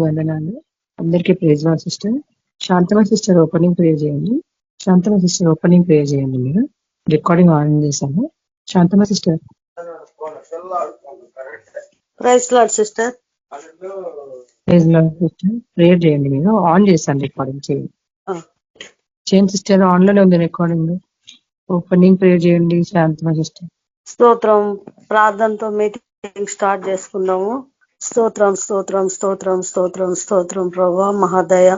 వందనాలు. అందరికీ praise lord sister. Shantama sister opening prayer చేయండి. శాంతమ సిస్టర్ ఓపెనింగ్ ప్రేయర్ చేయండి. మీరు రికార్డింగ్ ఆన్ చేశాను. Shanthama sister. Praise lord sister. Praise lord sister prayer చేయండి. మీరు ఆన్ చేశాను, రికార్డింగ్ చేయండి. చేయండి సిస్టర్, ఆన్ లోనే ఉంది రికార్డింగ్. ఓపెనింగ్ ప్రేయర్ చేయండి శాంతమ సిస్టర్. స్తోత్రం. ప్రార్థనతో మీటింగ్ స్టార్ట్ చేసుకుందాము. స్తోత్రం స్తోత్రం స్తోత్రం స్తోత్రం స్తోత్రం ప్రభా, మహాదయ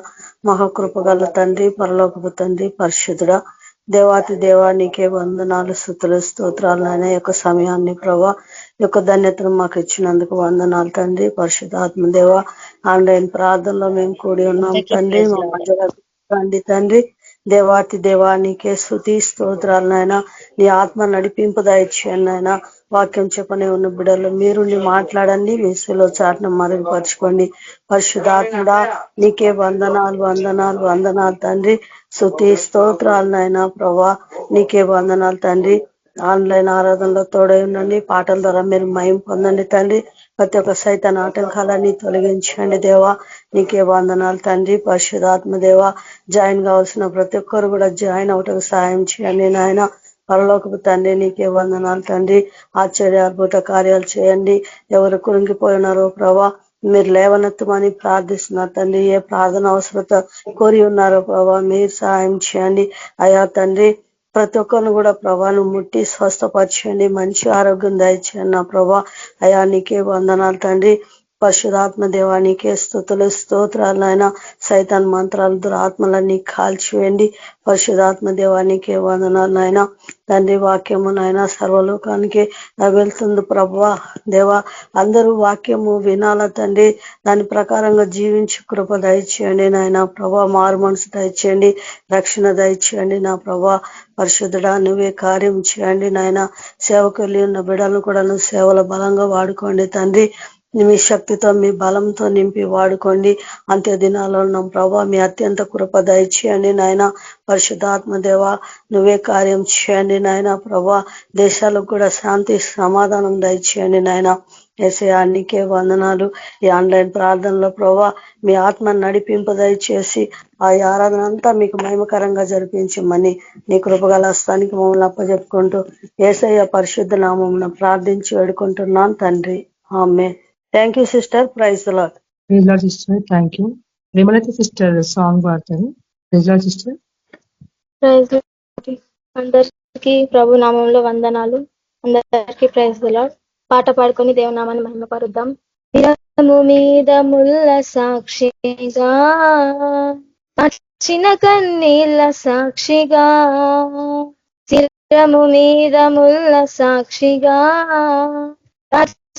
మహాకృపగల తండ్రి, పరలోకపు తండ్రి, పరిశుద్ధుడ, దేవాతి దేవా, నీకే వందనాలు, స్తుతులు, స్తోత్రాలు. అయినా యొక్క సమయాన్ని ప్రభా, యొక్క ధన్యతను మాకు ఇచ్చినందుకు వందనాలు తండ్రి. పరిశుద్ధాత్మ దేవ, ఆన్లైన్ ప్రార్థనలో మేము కూడి ఉన్నాం తండ్రి. మా మధ్యలో రండి తండ్రి. దేవాతి దేవా, నీకే స్తుతి స్తోత్రాలు. నాయన నీ ఆత్మ నడిపింపు దయచేయండి నాయన. వాక్యం చెప్పనే ఉన్న బిడ్డలు మీరుండి మాట్లాడండి. మీసులో చాటును మరుగుపరచుకోండి. పరిశుద్ధాత్ముడా, నీకే వందనాలు వందనాలు వందనాలు తండ్రి. స్తుతి స్తోత్రాలు నాయన ప్రభా, నీకే వందనాలు తండ్రి. ఆన్లైన్ ఆరాధనలో తోడై ఉండండి. పాటల ద్వారా మీరు మయం పొందండి తండ్రి. ప్రతి ఒక్క సైతాన్ ఆటంకాలన్నీ తొలగించండి దేవా, నీకే వందనాలు తండ్రి. పరిశుద్ధాత్మ దేవా, జాయిన్ కావాల్సిన ప్రతి ఒక్కరు కూడా జాయిన్ అవటకు సాయం చేయండి నాయన. పరలోకపు తండ్రి, నీకే వందనాలు తండ్రి. ఆశ్చర్య అద్భుత కార్యాలు చేయండి. ఎవరు కురింగిపోయినారో ప్రభా, మీరు లేవనెత్తమని ప్రార్థిస్తున్నారు తండ్రి. ఏ ప్రార్థన అవసరత కోరి ఉన్నారో ప్రభా, మీరు సహాయం చేయండి అయా తండ్రి. ప్రతి ఒక్కరిని కూడా ప్రభాను ముట్టి స్వస్థపరచండి. మంచి ఆరోగ్యం దయచేయండి నా ప్రభా. అయా నీకే వందనాలు తండ్రి. పరిశుధాత్మ దేవానికే స్తుతులు స్తోత్రాలు. ఆయన సైతాన్ మంత్రాలు దురాత్మలన్నీ కాల్చివేయండి. పరిశుధాత్మ దేవానికే వందనాలు నాయన తండ్రి. వాక్యము నాయన సర్వలోకానికి వెళ్తుంది ప్రభువా దేవా. అందరూ వాక్యము వినాల తండ్రి. దాని ప్రకారంగా జీవించి కృప దయచేయండి నాయన ప్రభా. మారు మనసు దయచేయండి, రక్షణ దయచేయండి నా ప్రభా. పరిశుద్ధుడా, నువ్వే కార్యం చేయండి నాయన. సేవకులు ఉన్న బిడ్డలను కూడా నువ్వు సేవల బలంగా వాడుకోండి తండ్రి. మీ శక్తితో మీ బలంతో నింపి వాడుకోండి. అంత్య దినాల్లో ఉన్నాం ప్రభా, మీ అత్యంత కృప దయచేయండి నాయన. పరిశుద్ధాత్మ దేవ, నువ్వే కార్యం చేయండి నాయన ప్రభా. దేశాలకు కూడా శాంతి సమాధానం దయచేయండి నాయన. యేసయ్యా, నీకే వందనాలు. ఈ ఆన్లైన్ ప్రార్థనలో ప్రభా, మీ ఆత్మ నడిపింపు దయచేసి ఆ ఆరాధన అంతా మీకు మహిమకరంగా జరిపించమని నీ కృపగల హస్తానికి మమ్మల్ని అప్పచెప్పుకుంటూ యేసయ్య పరిశుద్ధ నామమున ప్రార్థించి వేడుకుంటున్నాను తండ్రి, ఆమేన్. Thank you sister. Praise the lord. Praise lord sister. Thank you. Vimalatha sister song పాడతారు. Praise lord sister. Praise lord. అందరికీ ప్రభు నామంలో వందనాలు. అందరికీ ప్రైజ్ ది లార్డ్. పాట పాడుకొని దేవునామాన్ని మహిమపరుద్దాం. శిరము మీద ముల్ల సాక్షిగా, చిన్న కన్నీళ్ళ సాక్షిగా, శిరము మీద ముల్ల సాక్షిగా,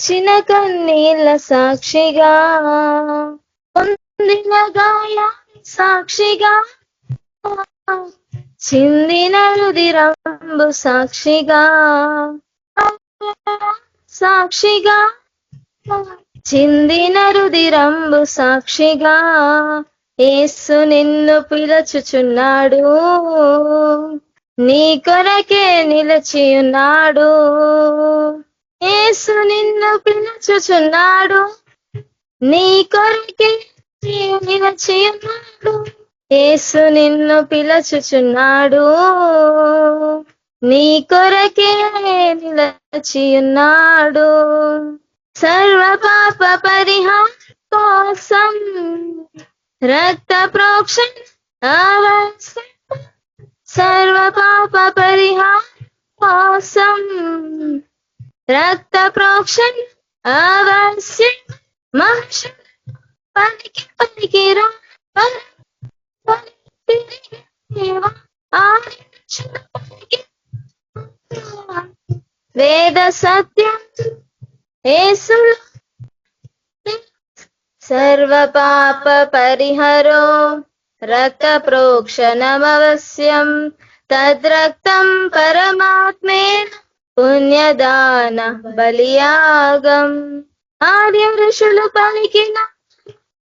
చిన్న కన్నీళ్ళ సాక్షిగా, పొందిన గాయ సాక్షిగా, చిందిన రుధిరంబు సాక్షిగా, సాక్షిగా, చిందిన రుధిరంబు సాక్షిగా, యేసు నిన్ను పిలుచుచున్నాడు, నీ కొరకే నిలిచి ఉన్నాడు. యేసు నిన్ను పిలుచుచున్నాడు, నీ కొరకే నిలిచి ఉన్నాడు. యేసు నిన్ను పిలుచుచున్నాడు, నీ కొరకే నిలిచి ఉన్నాడు. సర్వ పాప పరిహారం కోసం రక్త ప్రోక్షణ అవశ్యం, సర్వ పాప పరిహారం కోసం రక్త ప్రోక్షణ అవశ్యం. మనుషులు పలికి పలికిరా వేద సత్యం యేసులో సర్వ పాప పరిహరో రక్త ప్రోక్షణమవశ్యం. తద్రక్తం పరమాత్మేన పుణ్యదాన బలియాగం. ఆది ఋషులు పలికిన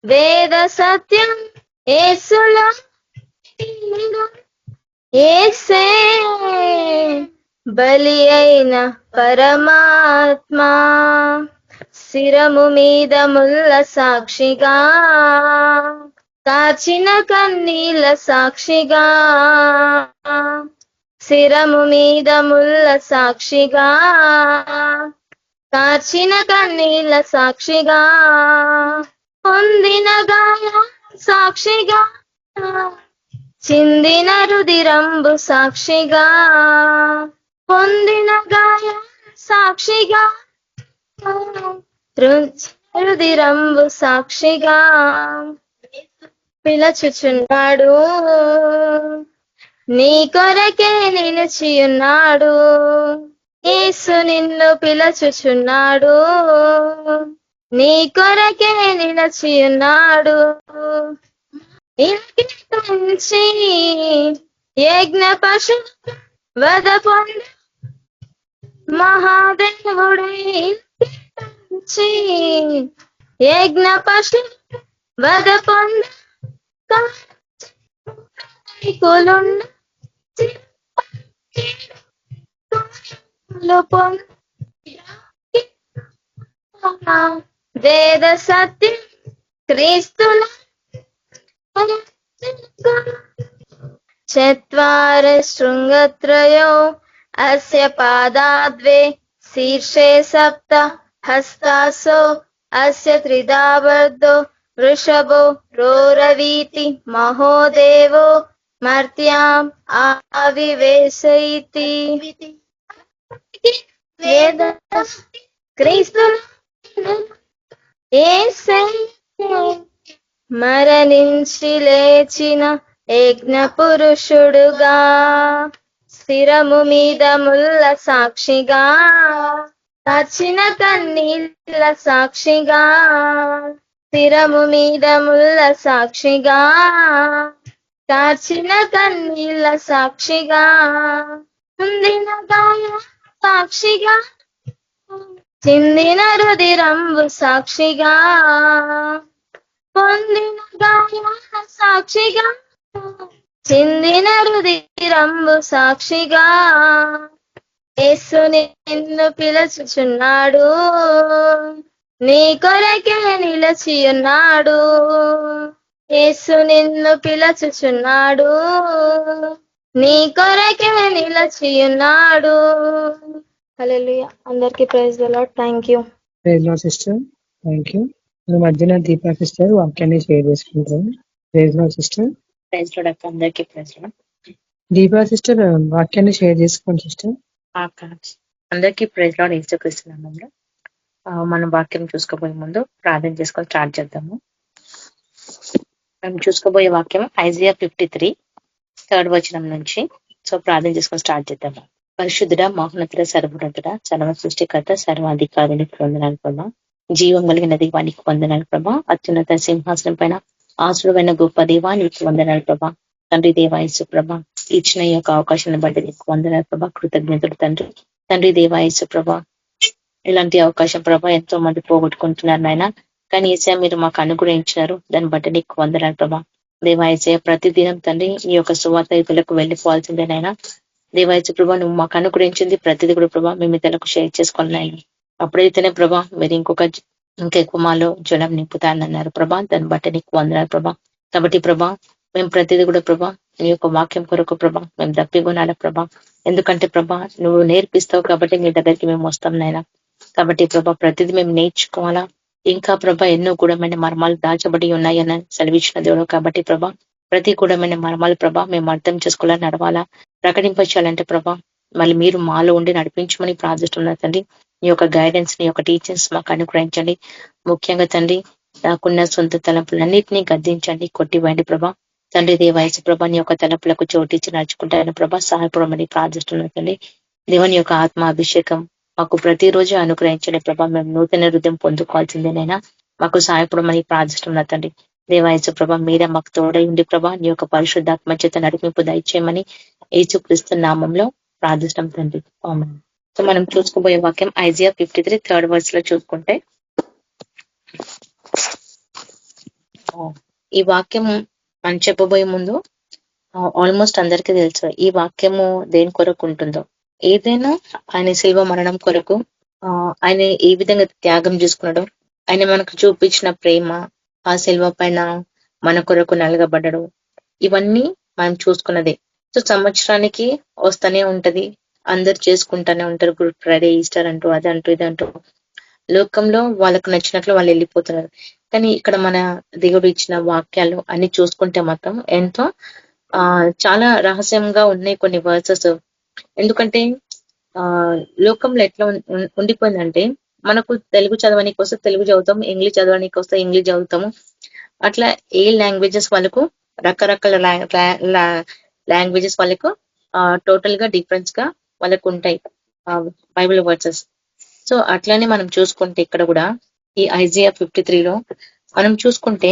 వేద సత్యం యేసులో, యేసే బలి అయిన పరమాత్మ. శిరము మీద ముల్ల సాక్షిగా, కాచిన కన్నీళ్ళ సాక్షిగా, శిరము మీద ముల్ల సాక్షిగా, కాచిన కన్నీళ్ళ సాక్షిగా, పొందిన గాయ సాక్షిగా, చిందిన రుదిరంబు సాక్షిగా, పొందిన గాయ సాక్షిగా, రుదిరంబు సాక్షిగా, పిలచుచున్నాడు, నీ కొరకే నిలిచియున్నాడు. యేసు నిన్ను పిలచుచున్నాడు, నీ కొరకే నిలిచియున్నాడు. ఇంటించి యజ్ఞ పశు వద పొంద మహాదేవుడే, ఇంటించి యజ్ఞ పశు వద పొంద వేద సత్యం క్రీస్తుల చత్వార శృంగత్రయో అస్య పాదాద్వే శీర్షే సప్త హస్తాసో అస్య త్రిదావర్దో వృషభో రోరవీతి మహోదేవో మర్త్యాం ఆవివేశయితి. వేద క్రీస్తుల మరణించి లేచిన యజ్ఞ పురుషుడుగా, శిరము మీద ముల్ల సాక్షిగా, కాచిన కన్నీళ్ళ సాక్షిగా, శిరము మీద ముల్ల సాక్షిగా, కాచిన కన్నీళ్ళ సాక్షిగా, పొందిన గాయ సాక్షిగా, చిందిన రుదిరంబు సాక్షిగా, పొందిన గాయ సాక్షిగా, చిందిన రుదిరంబు సాక్షిగా, యేసు నిన్ను పిలుచుచున్నాడు, నీ కొరకే నిలిచియున్నాడు. యేసు నిన్ను పిలుచుచున్నాడు, నీ కొరకే నిలిచియున్నాడు. హల్లెలూయా. అందరికీ praise the lord. Thank you. Praise lord sister, thank you. మన మధ్యన దీపా సిస్టర్ వాక్యాన్ని షేర్ చేసుకుంటారు. Praise lord sister. Praise lord అక్క, అందరికీ ప్రైజ్ లార్డ్. దీపా సిస్టర్ వాక్యాన్ని షేర్ చేసుకోండి సిస్టర్. అందరికీ ప్రైజ్ లార్డ్. యేసుక్రీస్తు నామములో మనం వాక్యం చూసుకోబోయే ముందు ప్రార్థన చేసుకొని స్టార్ట్ చేద్దాము. మనం చూసుకోబోయే వాక్యం ఐజియా 53 3rd వచనం నుంచి. సో ప్రార్థన చేసుకొని స్టార్ట్ చేద్దాము. పరిశుద్ధుడ, మహోన్నతుడ, సర్వోన్నతుడ, సర్వ సృష్టికర్త, సర్వాధికారునికి వందనాలు ప్రభా. జీవం కలిగిన దీవానికి వందనాలు ప్రభా. అత్యున్నత సింహాసనం పైన ఆశ్రుడైన గొప్ప దేవానికి వందనాలు ప్రభా. తండ్రి దేవాయసు ప్రభా, ఇచ్చిన ఈ యొక్క అవకాశాన్ని బట్టి నీకు వందనాలు ప్రభా. కృతజ్ఞతలు తండ్రి. తండ్రి దేవాయసు ప్రభా, ఇలాంటి అవకాశం ప్రభా ఎంతో మంది పోగొట్టుకుంటున్నారు నాయన, కానీ ఏసయ్య మీరు మాకు అనుగ్రహించినారు. దాన్ని బట్టి నీకు వందనాలు ప్రభా. దేవాయసయ్య ప్రతిదినం తండ్రి ఈ యొక్క సువార్త ఇతరులకు వెళ్ళిపోవాల్సిందేనైనా. దేవాయసు ప్రభా, నువ్వు మాకు అనుగ్రహించింది ప్రతిదీ కూడా ప్రభా మేము ఇతరులకు షేర్ చేసుకోవాలైనా. అప్పుడైతేనే ప్రభా మీరు ఇంకెక్కువ మాలో జనం నింపుతానన్నారు ప్రభా. దాన్ని బట్టి నీకు వందనాలు ప్రభా. కాబట్టి ప్రభా మేము ప్రతిదీ కూడా ప్రభా నీ యొక్క వాక్యం కొరకు ప్రభా మేము దప్పిగొనాల ప్రభా. ఎందుకంటే ప్రభా నువ్వు నేర్పిస్తావు కాబట్టి నీ దగ్గరికి మేము వస్తాం నాయన. కాబట్టి ప్రభా ప్రతిదీ మేము నేర్చుకోవాలా. ఇంకా ప్రభా ఎన్నో గూఢమైన మర్మాలు దాచబడి ఉన్నాయని సెలవిచ్చిన దేవుడు. కాబట్టి ప్రభా ప్రతి గూఢమైన మర్మాలు ప్రభా మేము అర్థం చేసుకోవాలా, నడవాలా, ప్రకటించాలంటే ప్రభా మళ్ళీ మీరు మాలో ఉండి నడిపించమని ప్రార్థిస్తున్నారు తండ్రి. నీ యొక్క గైడెన్స్, నీ యొక్క టీచర్స్ మాకు అనుగ్రహించండి. ముఖ్యంగా తండ్రి నాకున్న సొంత తలంపులన్నింటినీ గద్దించండి, కొట్టివ్వండి ప్రభా. తండ్రి దేవాయసు ప్రభా నీ యొక్క తలంపులకు చోటించి నడుచుకుంటాను ప్రభా. సహాయపడమని ప్రార్థిస్తున్నారు తండ్రి. దేవుని యొక్క ఆత్మ అభిషేకం మాకు ప్రతిరోజు అనుగ్రహించండి ప్రభా. మేము నూతన హృదయం పొందుకోవాల్సిందేనైనా మాకు సహాయపడమని ప్రార్థిస్తున్నారు తండ్రి. దేవాయసు ప్రభా మీరే మాకు తోడై ఉండి ప్రభా నీ యొక్క పరిశుద్ధాత్మ చేత నడిపింపు దయచేయమని యేసుక్రీస్తు నామంలో ప్రార్థిస్తాం తండ్రి. ఆమేన్. సో మనం చూసుకోబోయే వాక్యం ఐజియా 53 3rd verse లో చూసుకుంటే, ఈ వాక్యం మనం చెప్పబోయే ముందు ఆల్మోస్ట్ అందరికీ తెలుసు ఈ వాక్యము దేని కొరకు ఉంటుందో. ఏదైనా ఆయన శిల్వ మరణం కొరకు ఆయన ఏ విధంగా త్యాగం చేసుకున్నాడో, ఆయన మనకు చూపించిన ప్రేమ, ఆ శిలువ పైన మన కొరకు నలగబడ్డాడు, ఇవన్నీ మనం చూసుకున్నదే. సో సంవత్సరానికి వస్తూనే ఉంటది, అందరు చేసుకుంటానే ఉంటారు, గుడ్ ఫ్రైడే, ఈస్టర్ అంటూ, అదంటూ ఇదంటూ లోకంలో వాళ్ళకు నచ్చినట్లు వాళ్ళు వెళ్ళిపోతున్నారు. కానీ ఇక్కడ మన దేవుడు ఇచ్చిన వాక్యాలు అన్ని చూసుకుంటే మాత్రం ఎంతో చాలా రహస్యంగా ఉన్నాయి కొన్ని వర్సెస్. ఎందుకంటే లోకంలో ఎట్లా ఉండిపోయిందంటే, మనకు తెలుగు చదవడానికి వస్తే తెలుగు చదువుతాం, ఇంగ్లీష్ చదవడానికి వస్తే ఇంగ్లీష్ చదువుతాము. అట్లా ఏ లాంగ్వేజెస్ వాళ్ళకు రకరకాల లాంగ్వేజెస్ వాళ్ళకు టోటల్ గా డిఫరెన్స్ గా వాళ్ళకు ఉంటాయి బైబిల్ వర్సెస్. సో అట్లానే మనం చూసుకుంటే ఇక్కడ కూడా ఈ ఐజియా 53లో మనం చూసుకుంటే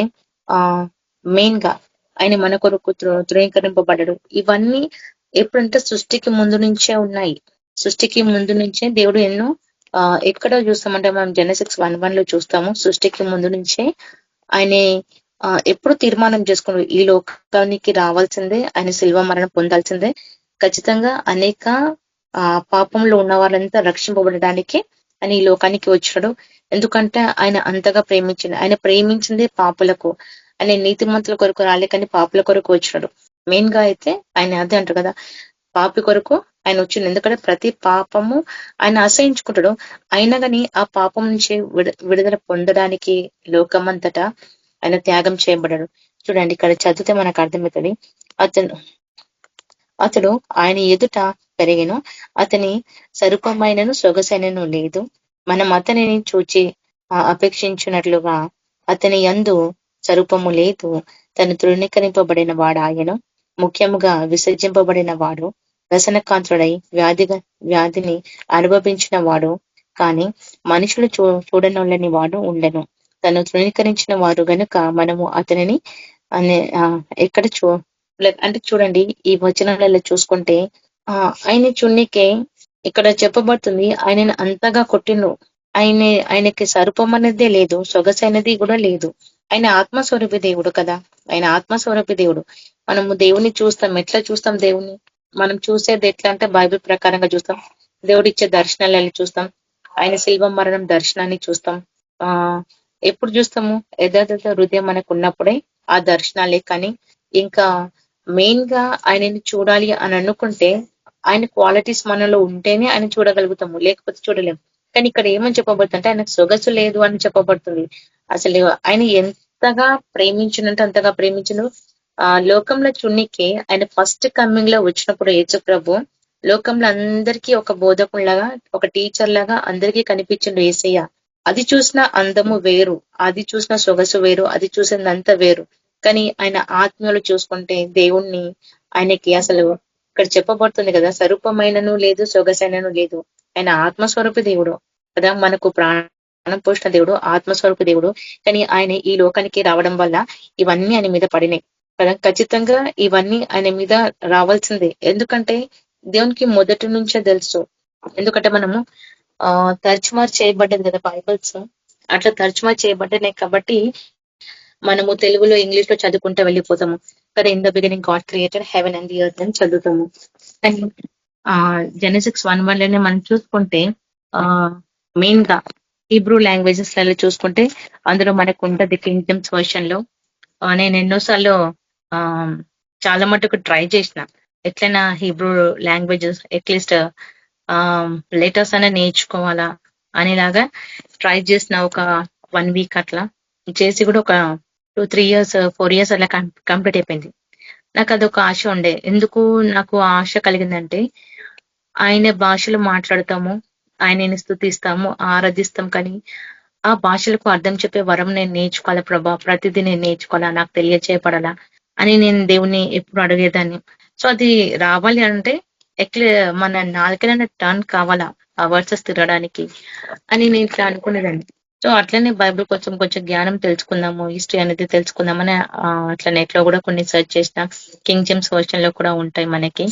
మెయిన్ గా ఆయన మన కొరకు ధృవీకరింపబడ్డాడు. ఇవన్నీ ఎప్పుడంటే సృష్టికి ముందు నుంచే ఉన్నాయి. సృష్టికి ముందు నుంచే దేవుడు ఎన్నో ఎక్కడ చూస్తామంటే మనం జెనెసిస్ 1:1 లో చూస్తాము. సృష్టికి ముందు నుంచే ఆయన ఎప్పుడు తీర్మానం చేసుకున్నాడు, ఈ లోకానికి రావాల్సిందే, ఆయన శిల్వ మరణం పొందాల్సిందే, ఖచ్చితంగా అనేక పాపంలో ఉన్న వాళ్ళంతా రక్షింపబడడానికి ఆయన ఈ లోకానికి వచ్చాడు. ఎందుకంటే ఆయన అంతగా ప్రేమించింది, ఆయన ప్రేమించిందే పాపులకు, ఆయన నీతిమంతుల కొరకు రాలే కానీ పాపుల కొరకు వచ్చినాడు. మెయిన్ గా అయితే ఆయన అదే అంటారు కదా, పాపి కొరకు ఆయన వచ్చింది. ఎందుకంటే ప్రతి పాపము ఆయన అసహించుకుంటాడు, అయినా కానీ ఆ పాపం నుంచి విడుదల పొందడానికి లోకమంతటా ఆయన త్యాగం చేయబడ్డాడు. చూడండి ఇక్కడ చదివితే మనకు అర్థమవుతుంది. అతడు ఆయన ఎదుట పెరిగిను, అతని సరూపమైనను సొగసైనను లేదు, మనం అతనిని చూచి అపేక్షించినట్లుగా అతని యందు స్వరూపము లేదు. తను తృణీకరింపబడిన వాడు ఆయను, ముఖ్యముగా విసర్జింపబడిన వాడు, వ్యసనకాంతుడై వ్యాధిని అనుభవించిన వాడు, కానీ మనుషులు చూడనొల్లని వాడు ఉండెను. తను తృణీకరించిన వారు గనుక మనము అతనిని ఎక్కడ అంటే చూడండి ఈ వచనాలలో చూసుకుంటే ఆయన చున్నికే ఇక్కడ చెప్పబడుతుంది, ఆయనను అంతగా కొట్టిను, ఆయనకి స్వరూపం అనేదే లేదు, సొగసైనది కూడా లేదు. ఆయన ఆత్మస్వరూపి దేవుడు కదా, ఆయన ఆత్మస్వరూపి దేవుడు. మనము దేవుని చూస్తాం, ఎట్లా చూస్తాం దేవుని? మనం చూసేది ఎట్లా అంటే బైబిల్ ప్రకారంగా చూస్తాం, దేవుడిచ్చే దర్శనాలను చూస్తాం, ఆయన శిల్వ మరణం దర్శనాన్ని చూస్తాం. ఎప్పుడు చూస్తాము? యథార్థ హృదయం మనకు ఉన్నప్పుడే ఆ దర్శనాలే. కానీ ఇంకా మెయిన్ గా ఆయనని చూడాలి అని అనుకుంటే ఆయన క్వాలిటీస్ మనలో ఉంటేనే ఆయన చూడగలుగుతాము, లేకపోతే చూడలేము. కానీ ఇక్కడ ఏమని చెప్పబడుతుంటే ఆయనకు సొగసు లేదు అని చెప్పబడుతుంది. అసలు ఆయన ఎంతగా ప్రేమించినంటే అంతగా ప్రేమించను. లోకంలో చున్నికి ఆయన ఫస్ట్ కమింగ్ లో వచ్చినప్పుడు యేసు ప్రభు లోకంలో అందరికీ ఒక బోధకుల్లాగా, ఒక టీచర్ లాగా అందరికీ కనిపించిండు యేసయ్య. అది చూసిన అందము వేరు, అది చూసిన సొగసు వేరు, అది చూసిందంతా వేరు. కానీ ఆయన ఆత్మీయులు చూసుకుంటే దేవుణ్ణి, ఆయనకి అసలు ఇక్కడ చెప్పబడుతుంది కదా, స్వరూపమైనను లేదు, సొగసైనను లేదు. ఆయన ఆత్మస్వరూపి దేవుడు కదా, మనకు ప్రాణం పోషణ దేవుడు, ఆత్మస్వరూపి దేవుడు. కానీ ఆయన ఈ లోకానికి రావడం వల్ల ఇవన్నీ ఆయన మీద పడినాయి కదా. ఖచ్చితంగా ఇవన్నీ ఆయన మీద రావాల్సిందే. ఎందుకంటే దేవునికి మొదటి నుంచే తెలుసు. ఎందుకంటే మనము తర్జుమా చేయబడ్డది కదా బైబిల్స్, అట్లా తర్జుమా చేయబడ్డాయి కాబట్టి మనము తెలుగులో ఇంగ్లీష్ లో చదువుకుంటూ వెళ్ళిపోతాము కదా. In the beginning God created heaven and the earth అని చదువుతాము. కానీ జెనెసిస్ 1:1 లోనే మనం చూసుకుంటే మెయిన్ గా హీబ్రూ లాంగ్వేజెస్ లలో చూసుకుంటే అందులో మనకు ఉంటుంది కింగ్ జేమ్స్ వర్షన్ లో. నేను ఎన్నోసార్లు చాలా మటుకు ట్రై చేసిన, ఎట్లయినా హీబ్రూ లాంగ్వేజెస్ అట్లీస్ట్ లెటర్స్ అనే నేర్చుకోవాలా అనేలాగా ట్రై చేసిన. ఒక 1 వీక్ అట్లా చేసి కూడా ఒక 2-3 years 4 years అలా కంప్లీట్ అయిపోయింది. నాకు అదొక ఆశ ఉండే. ఎందుకు నాకు ఆశ కలిగిందంటే, ఆయన భాషలు మాట్లాడతాము, ఆయనని స్తుతిస్తాము, ఆరాధిస్తాం, కానీ ఆ భాషలకు అర్థం చెప్పే వరం నేను నేర్చుకోవాలా ప్రభా, ప్రతిదీ నేను నేర్చుకోవాలా, నాకు తెలియచేయబడాలా అని నేను దేవుని ఎప్పుడు అడిగేదాన్ని. సో అది రావాలి అంటే మన నాలుకైనా టర్న్ కావాలా ఆ వర్సెస్ తిరగడానికి అని నేను ఇట్లా అనుకునేదాన్ని. సో అట్లనే బైబిల్ కొంచెం జ్ఞానం తెలుసుకుందాము, హిస్టరీ అనేది తెలుసుకుందామని అట్లా నెట్ లో కూడా కొన్ని సెర్చ్ చేసిన. కింగ్ జేమ్స్ వర్షన్ లో కూడా ఉంటాయి మనకి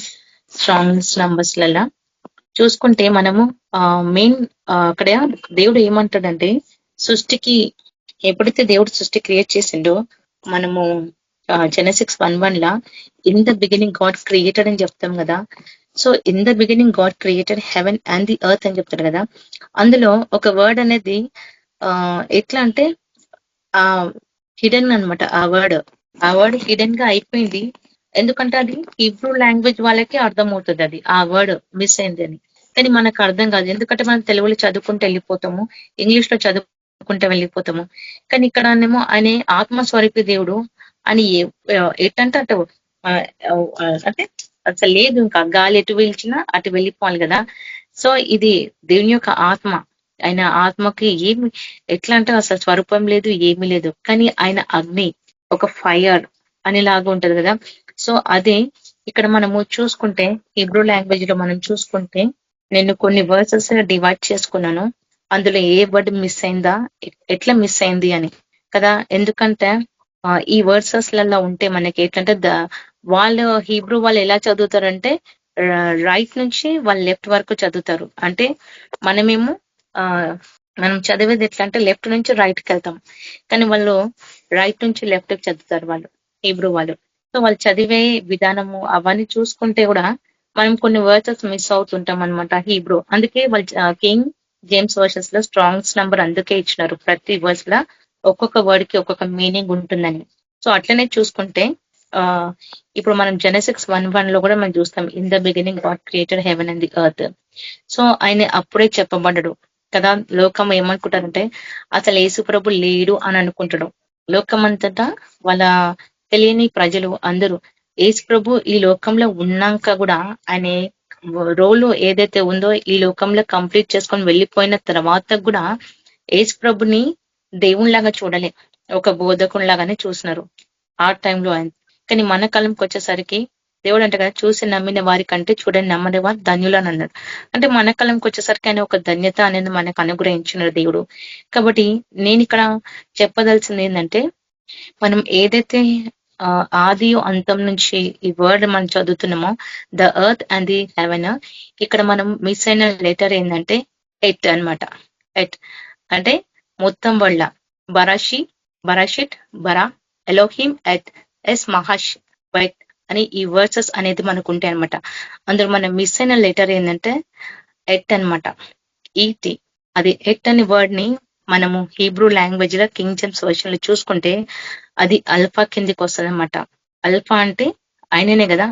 స్ట్రాంగ్స్ నంబర్స్ లలో చూసుకుంటే మనము మెయిన్ అక్కడ దేవుడు ఏమంటాడంటే, సృష్టికి ఎప్పుడైతే దేవుడు సృష్టి క్రియేట్ చేసిండో మనము Genesis 1:1 law in the beginning God created అని చెప్తాం కదా. So in the beginning God created heaven and the earth అని చెప్తారు కదా. అందులో ఒక వర్డ్ అనేది ఎట్లా అంటే హిడెన్ అనమాట. ఆ వర్డ్ హిడెన్ గా అయిపోయింది. ఎందుకంటే అది హీబ్రూ లాంగ్వేజ్ వాళ్ళకి అర్థమవుతుంది, అది ఆ వర్డ్ మిస్ అయింది అని. కానీ మనకు అర్థం కాదు, ఎందుకంటే మనం తెలుగులో చదువుకుంటూ వెళ్ళిపోతాము, ఇంగ్లీష్ లో చదువుకుంటూ వెళ్ళిపోతాము. కానీ ఇక్కడనేమో ఆయన ఆత్మస్వరూపి దేవుడు అని ఎట్టంటే అటు అంటే అసలు లేదు, ఇంకా గాలి ఎటు వీల్చినా అటు వెళ్ళిపోవాలి కదా. సో ఇది దేవుని యొక్క ఆత్మ. ఆయన ఆత్మకి ఏమి ఎట్లా అంటే అసలు స్వరూపం లేదు, ఏమీ లేదు. కానీ ఆయన అగ్ని, ఒక ఫైర్ అనేలాగా ఉంటది కదా. సో అదే ఇక్కడ మనము చూసుకుంటే హీబ్రూ లాంగ్వేజ్ లో మనం చూసుకుంటే, నేను కొన్ని వర్సెస్ డివైడ్ చేసుకున్నాను. అందులో ఏ వర్డ్ మిస్ అయిందా, ఎట్లా మిస్ అయింది అని కదా. ఎందుకంటే ఈ వర్సెస్ లలో ఉంటే మనకి ఏంటంటే వాళ్ళు హీబ్రూ వాళ్ళు ఎలా చదువుతారంటే రైట్ నుంచి వాళ్ళు లెఫ్ట్ వరకు చదువుతారు. అంటే మనమేమో మనం చదివేది ఎట్లా అంటే లెఫ్ట్ నుంచి రైట్ కి వెళ్తాం, కానీ వాళ్ళు రైట్ నుంచి లెఫ్ట్ కి చదువుతారు వాళ్ళు హీబ్రూ వాళ్ళు. సో వాళ్ళు చదివే విధానము అవన్నీ చూసుకుంటే కూడా మనం కొన్ని వర్సెస్ మిస్ అవుతుంటాం అనమాట హీబ్రూ. అందుకే వాళ్ళు కింగ్ జేమ్స్ వర్సెస్ లో స్ట్రాంగ్స్ నంబర్ అందుకే ఇచ్చినారు, ప్రతి వర్స్ లో ఒక్కొక్క వర్డ్ కి ఒక్కొక్క మీనింగ్ ఉంటుందని. సో అట్లనే చూసుకుంటే ఇప్పుడు మనం జెనెసిస్ 1:1 లో కూడా మనం చూస్తాం, in the beginning God created heaven and the earth. So ఆయన అప్పుడే చెప్పబడ్డాడు కదా. లోకం ఏమనుకుంటారంటే అసలు యేసు ప్రభు లేడు అని అనుకుంటాడు. లోకం అంతటా వాళ్ళ తెలియని ప్రజలు అందరూ యేసు ప్రభు ఈ లోకంలో ఉన్నాక కూడా ఆయన రోలు ఏదైతే ఉందో ఈ లోకంలో కంప్లీట్ చేసుకొని వెళ్ళిపోయిన తర్వాత కూడా యేసు ప్రభుని దేవునిలాగా చూడలే, ఒక బోధకునిలాగానే చూసినారు ఆ టైంలో ఆయన. కానీ మన కాలంకి వచ్చేసరికి దేవుడు అంటే కదా, చూసి నమ్మిన వారి కంటే చూడని నమ్మని వారు ధన్యులు అని అన్నాడు. అంటే మన కాలంకి వచ్చేసరికి ఆయన ఒక ధన్యత అనేది మనకు అనుగ్రహించిన దేవుడు. కాబట్టి నేను ఇక్కడ చెప్పదలసింది ఏంటంటే, మనం ఏదైతే ఆది అంతం నుంచి ఈ వర్డ్ మనం చదువుతున్నామో the earth and the heaven, ఇక్కడ మనం మిస్ అయిన లెటర్ ఏంటంటే ఎట్ అన్నమాట. ఎట్ అంటే మొత్తం వల్ల బరాషిట్ బరా ఎలోహిం ఎట్ ఎస్ మహాష్ వైట్ అని ఈ వర్సెస్ అనేది మనకు ఉంటాయి అనమాట. అందులో మనం మిస్ అయిన లెటర్ ఏంటంటే ఎట్ అన్నమాట, ఈటి. అది ఎట్ అనే వర్డ్ ని మనము హీబ్రూ లాంగ్వేజ్ లో కింగ్ జేమ్స్ వర్షన్ లో చూసుకుంటే అది అల్ఫా కిందికి వస్తుంది అనమాట. అల్ఫా అంటే ఆయననే కదా,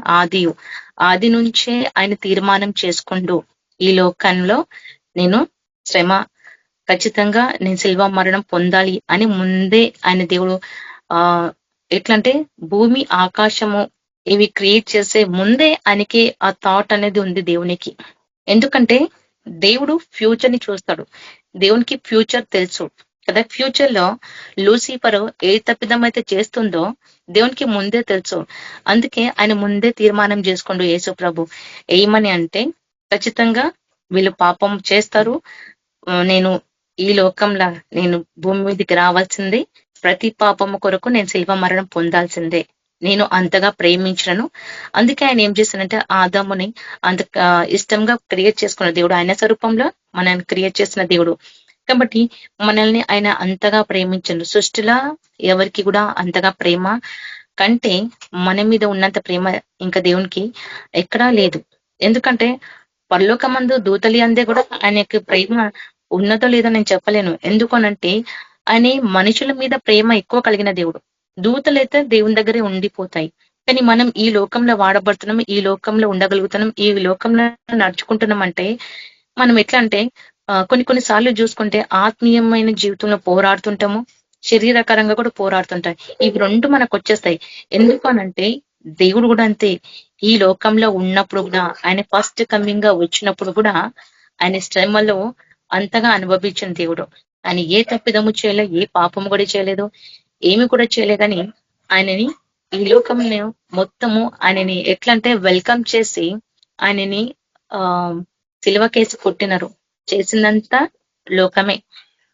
ఆది నుంచే ఆయన తీర్మానం చేసుకుంటూ ఈ లోకంలో నేను శ్రమ, ఖచ్చితంగా నేను శిల్వ మరణం పొందాలి అని ముందే ఆయన దేవుడు ఎట్లంటే భూమి ఆకాశము ఇవి క్రియేట్ చేసే ముందే ఆయనకి ఆ థాట్ అనేది ఉంది దేవునికి. ఎందుకంటే దేవుడు ఫ్యూచర్ ని చూస్తాడు, దేవునికి ఫ్యూచర్ తెలుసు కదా. ఫ్యూచర్ లో లూసిఫర్ ఏ తప్పిదం అయితే చేస్తుందో దేవునికి ముందే తెలుసు. అందుకే ఆయన ముందే తీర్మానం చేసుకుంటూ యేసు ప్రభు ఏమని అంటే, ఖచ్చితంగా వీళ్ళు పాపం చేస్తారు, నేను ఈ లోకంలో నేను భూమి మీదకి రావాల్సిందే, ప్రతి పాపము కొరకు నేను శిల్వ మరణం పొందాల్సిందే, నేను అంతగా ప్రేమించను. అందుకే ఆయన ఏం చేస్తానంటే ఆదాముని అంత ఇష్టంగా క్రియేట్ చేసుకున్న దేవుడు, ఆయన స్వరూపంలో మనల్ని క్రియేట్ చేసిన దేవుడు. కాబట్టి మనల్ని ఆయన అంతగా ప్రేమించను. సృష్టిలో ఎవరికి కూడా అంతగా ప్రేమ కంటే మన మీద ఉన్నంత ప్రేమ ఇంకా దేవునికి ఎక్కడా లేదు. ఎందుకంటే పరలోకమందు దూతలి అందే కూడా ఆయనకి ప్రేమ ఉన్నదో లేదో నేను చెప్పలేను. ఎందుకనంటే ఆయన మనుషుల మీద ప్రేమ ఎక్కువ కలిగిన దేవుడు. దూతలైతే దేవుని దగ్గరే ఉండిపోతాయి. కానీ మనం ఈ లోకంలో వాడబడుతున్నాం, ఈ లోకంలో ఉండగలుగుతున్నాం, ఈ లోకంలో నడుచుకుంటున్నాం అంటే మనం ఎట్లా అంటే కొన్ని సార్లు చూసుకుంటే ఆత్మీయమైన జీవితంలో పోరాడుతుంటాము, శరీరకరంగా కూడా పోరాడుతుంటాయి. ఇవి రెండు మనకు వచ్చేస్తాయి. ఎందుకు అనంటే దేవుడు కూడా అంతే, ఈ లోకంలో ఉన్నప్పుడు కూడా ఆయన ఫస్ట్ కమింగ్ గా వచ్చినప్పుడు కూడా ఆయన శ్రమలో అంతగా అనుభవించిన దేవుడు. ఆయన ఏ తప్పిదము చేయలేదు, ఏ పాపము కూడా చేయలేదు, ఏమి కూడా చేయలేదు. కానీ ఆయనని ఈ లోకంలో మొత్తము ఆయనని ఎట్లంటే వెల్కమ్ చేసి ఆయనని సిలువ కేసి కొట్టినారు. చేసిందంతా లోకమే,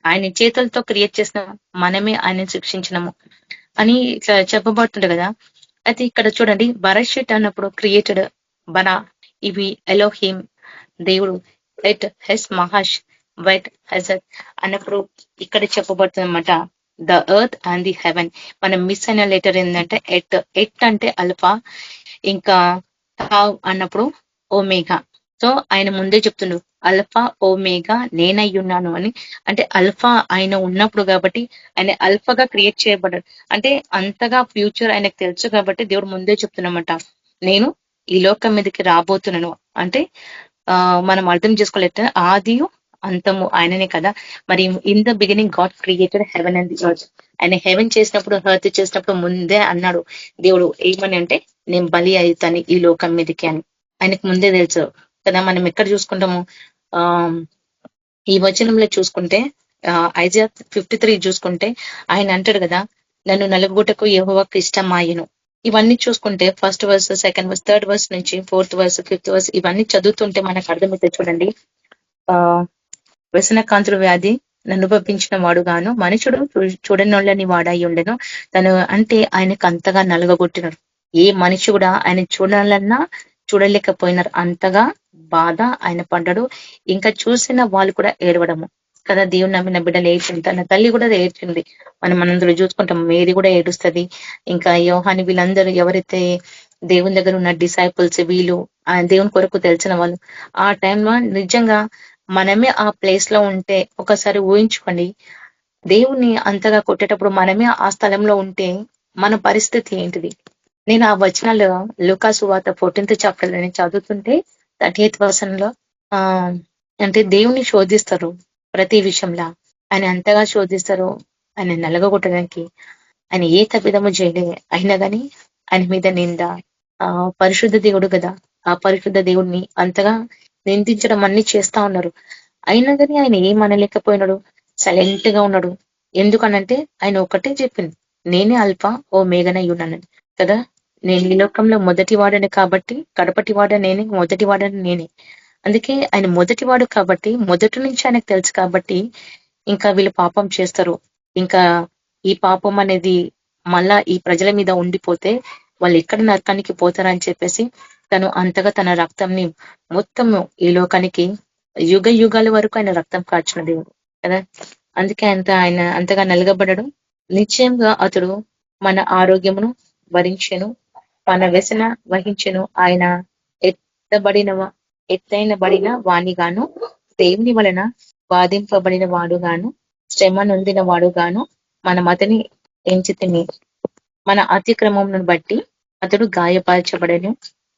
ఆయన చేతులతో క్రియేట్ చేసిన మనమే ఆయనని శిక్షించినము అని ఇట్లా చెప్పబడుతుండే కదా. అయితే ఇక్కడ చూడండి, బరషిట్ అన్నప్పుడు క్రియేటెడ్ బరా, ఇవి ఎలోహిం దేవుడు, ఎట్ హెస్ మహాష్ వైట్ హెజర్ అన్నప్పుడు ఇక్కడ చెప్పబడుతుంది అనమాట the earth and the haven. మనం మిస్ అయిన లెటర్ ఏంటంటే ఎట్ అంటే అల్ఫా, ఇంకా తావ్ అన్నప్పుడు ఓమేగా. సో ఆయన ముందే చెప్తుండు అల్ఫా ఓమేగా నేనయ్యున్నాను అని. అంటే అల్ఫా ఆయన ఉన్నప్పుడు కాబట్టి ఆయన అల్ఫాగా క్రియేట్ చేయబడ్డాడు. అంటే అంతగా ఫ్యూచర్ ఆయనకు తెలుసు కాబట్టి దేవుడు ముందే చెప్తున్నమాట నేను ఈ లోకం మీదకి రాబోతున్నాను. అంటే మనం అర్థం చేసుకోలేట ఆదియు అంతము ఆయననే కదా. మరి in the beginning God created heaven and the earth. ఆయన హెవెన్ చేసినప్పుడు ఎర్త్ చేసినప్పుడు ముందే అన్నాడు దేవుడు ఏమని అంటే నేను బలి అవుతాను ఈ లోకం మీదకి అని. ఆయనకు ముందే తెలుసు కదా. మనం ఎక్కడ చూసుకుంటాము ఆ ఈ వచనంలో చూసుకుంటే ఐజియా 53 చూసుకుంటే ఆయన అంటాడు కదా నన్ను నలుగుటకు యెహోవాకు ఇష్టమాయెను. ఇవన్నీ చూసుకుంటే first verse, second verse, third verse నుంచి ఫోర్త్ వర్స్, ఫిఫ్త్ వర్స్ ఇవన్నీ చదువుతుంటే మనకు అర్థమైతే చూడండి. ఆ వ్యసనకాంతుల వ్యాధి అనుభవించిన వాడుగాను మనుషుడు చూడనోళ్ళని వాడై ఉండెను. తను అంటే ఆయనకు అంతగా నలగగొట్టినారు. ఏ మనిషి కూడా ఆయన చూడాలన్నా చూడలేకపోయినారు. అంతగా బాధ ఆయన పడ్డాడు. ఇంకా చూసిన వాళ్ళు కూడా ఏడవడము కదా. దేవుని నమ్మిన బిడ్డలు ఏడ్చింది, తన తల్లి కూడా ఏడ్చింది. మనందరూ చూసుకుంటాం, మేరీ కూడా ఏడుస్తుంది. ఇంకా యోహాని వీళ్ళందరూ ఎవరైతే దేవుని దగ్గర ఉన్న డిసైపుల్స్ వీళ్ళు ఆ దేవుని కొరకు తెలిసిన వాళ్ళు ఆ టైంలో నిజంగా మనమే ఆ ప్లేస్ లో ఉంటే ఒకసారి ఊహించుకోండి. దేవుణ్ణి అంతగా కొట్టేటప్పుడు మనమే ఆ స్థలంలో ఉంటే మన పరిస్థితి ఏంటిది. నేను ఆ వచనాలు లూకా సువార్త 14th చాప్టర్ లో నేను చదువుతుంటే 38th వచనంలో ఆ అంటే దేవుని శోధిస్తారు ప్రతి విషయంలో. ఆయన అంతగా శోధిస్తారు ఆయన నలగొట్టడానికి. ఆయన ఏ తప్పిదము చేయలే అయినా గాని ఆయన మీద నింద. పరిశుద్ధ దేవుడు కదా, ఆ పరిశుద్ధ దేవుడిని అంతగా నిందించడం అన్ని చేస్తా ఉన్నారు. అయినా కానీ ఆయన ఏం అనలేకపోయినాడు, సైలెంట్ గా ఉన్నాడు. ఎందుకనంటే ఆయన ఒకటే చెప్పింది నేనే అల్ఫా ఓ మేఘనై ఉన్నాను కదా. నేను ఈ లోకంలో మొదటి వాడని కాబట్టి కడపటి వాడ నేనే, మొదటి వాడని నేనే. అందుకే ఆయన మొదటివాడు కాబట్టి మొదటి నుంచి ఆయనకు తెలుసు కాబట్టి ఇంకా వీళ్ళు పాపం చేస్తారు. ఇంకా ఈ పాపం అనేది మళ్ళా ఈ ప్రజల మీద ఉండిపోతే వాళ్ళు ఎక్కడ నరకానికి పోతారని చెప్పేసి తను అంతగా తన రక్తంని మొత్తము ఈ లోకానికి యుగ యుగాల వరకు ఆయన రక్తం కార్చిన దేవుడు కదా. అందుకే ఆయన అంతగా నలగబడడం. నిశ్చయంగా అతడు మన ఆరోగ్యమును భరించెను, మన వ్యసన వహించెను. ఆయన ఎత్తైనబడిన వాణిగాను, దేవుని వలన బాధింపబడిన వాడుగాను, శ్రమ నొందిన వాడుగాను మనం అతని ఎంచితిని. మన అతిక్రమమును బట్టి అతడు గాయపరచబడెను,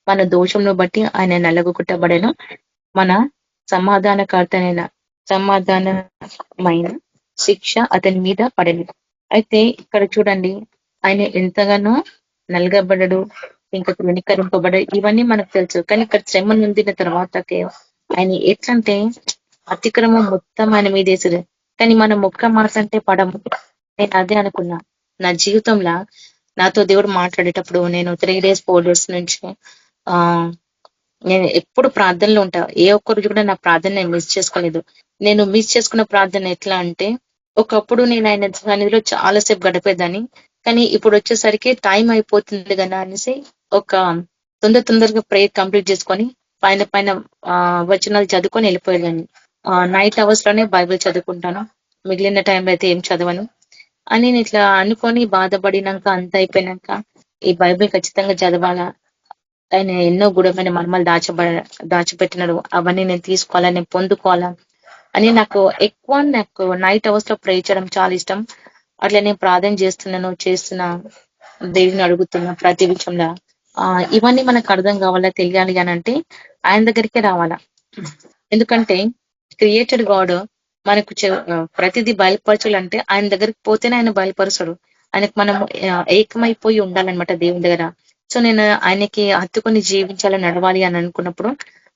మన దోషమును బట్టి ఆయన నలగొట్టబడెను, మన సమాధానమైన శిక్ష అతని మీద పడెను. అయితే ఇక్కడ చూడండి ఆయన ఎంతగానో నలగబడడు, ఇంకా తృణీకరింపబడడు, ఇవన్నీ మనకు తెలుసు. కానీ ఇక్కడ శ్రమ నొందిన తర్వాతకే ఆయన ఎట్లంటే అతిక్రమం మొత్తం ఆయన మీద వేసారు. కానీ మనం ఒక్క మాట అంటే పడము. నేను అదే అనుకున్నా నా జీవితంలో. నాతో దేవుడు మాట్లాడేటప్పుడు నేను 3 days 4 days నుంచి నేను ఎప్పుడు ప్రార్థనలో ఉంటా. ఏ ఒక్కరు కూడా నా ప్రార్థన నేను మిస్ చేసుకోలేదు. నేను మిస్ చేసుకున్న ప్రార్థన ఎట్లా అంటే ఒకప్పుడు నేను ఆయన సన్నిధిలో చాలాసేపు గడిపేదాన్ని. కానీ ఇప్పుడు వచ్చేసరికి టైం అయిపోతుంది కదా అనేసి ఒక తొందరగా ప్రేయర్ కంప్లీట్ చేసుకొని పైన వచనాలు చదువుకొని వెళ్ళిపోయేదాన్ని. నైట్ అవర్స్ లోనే బైబిల్ చదువుకుంటాను, మిగిలిన టైంలో అయితే ఏం చదవను అని నేను ఇట్లా అనుకొని బాధపడినాక అంత అయిపోయినాక ఈ బైబిల్ ఖచ్చితంగా చదవాలా, ఆయన ఎన్నో గుడమైన మర్మాలు దాచిపెట్టినాడు, అవన్నీ నేను తీసుకోవాలా, నేను పొందుకోవాలా అని నాకు నైట్ అవర్స్ లో ప్రే చేయడం చాలా ఇష్టం. అట్లా నేను ప్రార్థన చేస్తున్నా, దేవుని అడుగుతున్నా ప్రతి విషయంలో. ఇవన్నీ మనకు అర్థం కావాలా, తెలియాలి అని అంటే ఆయన దగ్గరికే రావాలా. ఎందుకంటే క్రియేటెడ్ గాడ్ మనకు ప్రతిదీ బయలుపరచాలంటే ఆయన దగ్గరికి పోతేనే ఆయన బయలుపరుస్తాడు. ఆయనకు మనం ఏకమైపోయి ఉండాలన్నమాట దేవుని దగ్గర. సో నేను ఆయనకి హత్తుకొని జీవించాలని నడవాలి అని అనుకున్నప్పుడు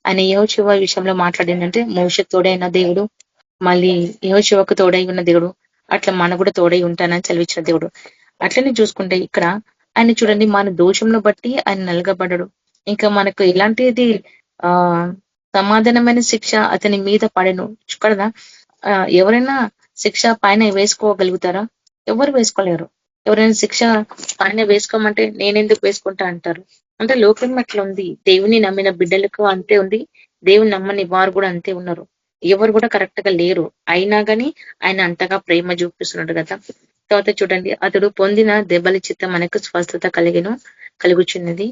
ఆయన యెహోషువ విషయంలో మాట్లాడిందంటే మోషేకు తోడైన దేవుడు, మళ్ళీ యెహోషువకు తోడై ఉన్న దేవుడు, అట్లా మన కూడా తోడై ఉంటానని చదివించిన దేవుడు. అట్లనే చూసుకుంటే ఇక్కడ ఆయన చూడండి మన దోషంను బట్టి ఆయన నలగబడ్డాడు. ఇంకా మనకు ఇలాంటిది సమాధానమైన శిక్ష అతని మీద పడెను కదా. ఎవరైనా శిక్ష పైన వేసుకోగలుగుతారా? ఎవరు వేసుకోలేరు. ఎవరైనా శిక్ష పైన వేసుకోమంటే నేనెందుకు వేసుకుంటా అంటారు. అంటే లోకం అట్లా ఉంది. దేవుని నమ్మిన బిడ్డలకు అంతే ఉంది, దేవుని నమ్మని వారు కూడా అంతే ఉన్నారు. ఎవరు కూడా కరెక్ట్ గా లేరు. అయినా గాని ఆయన అంతగా ప్రేమ చూపిస్తున్నాడు కదా. తర్వాత చూడండి అతడు పొందిన దెబ్బల చిత్తం మనకు స్వస్థత కలుగుచున్నది.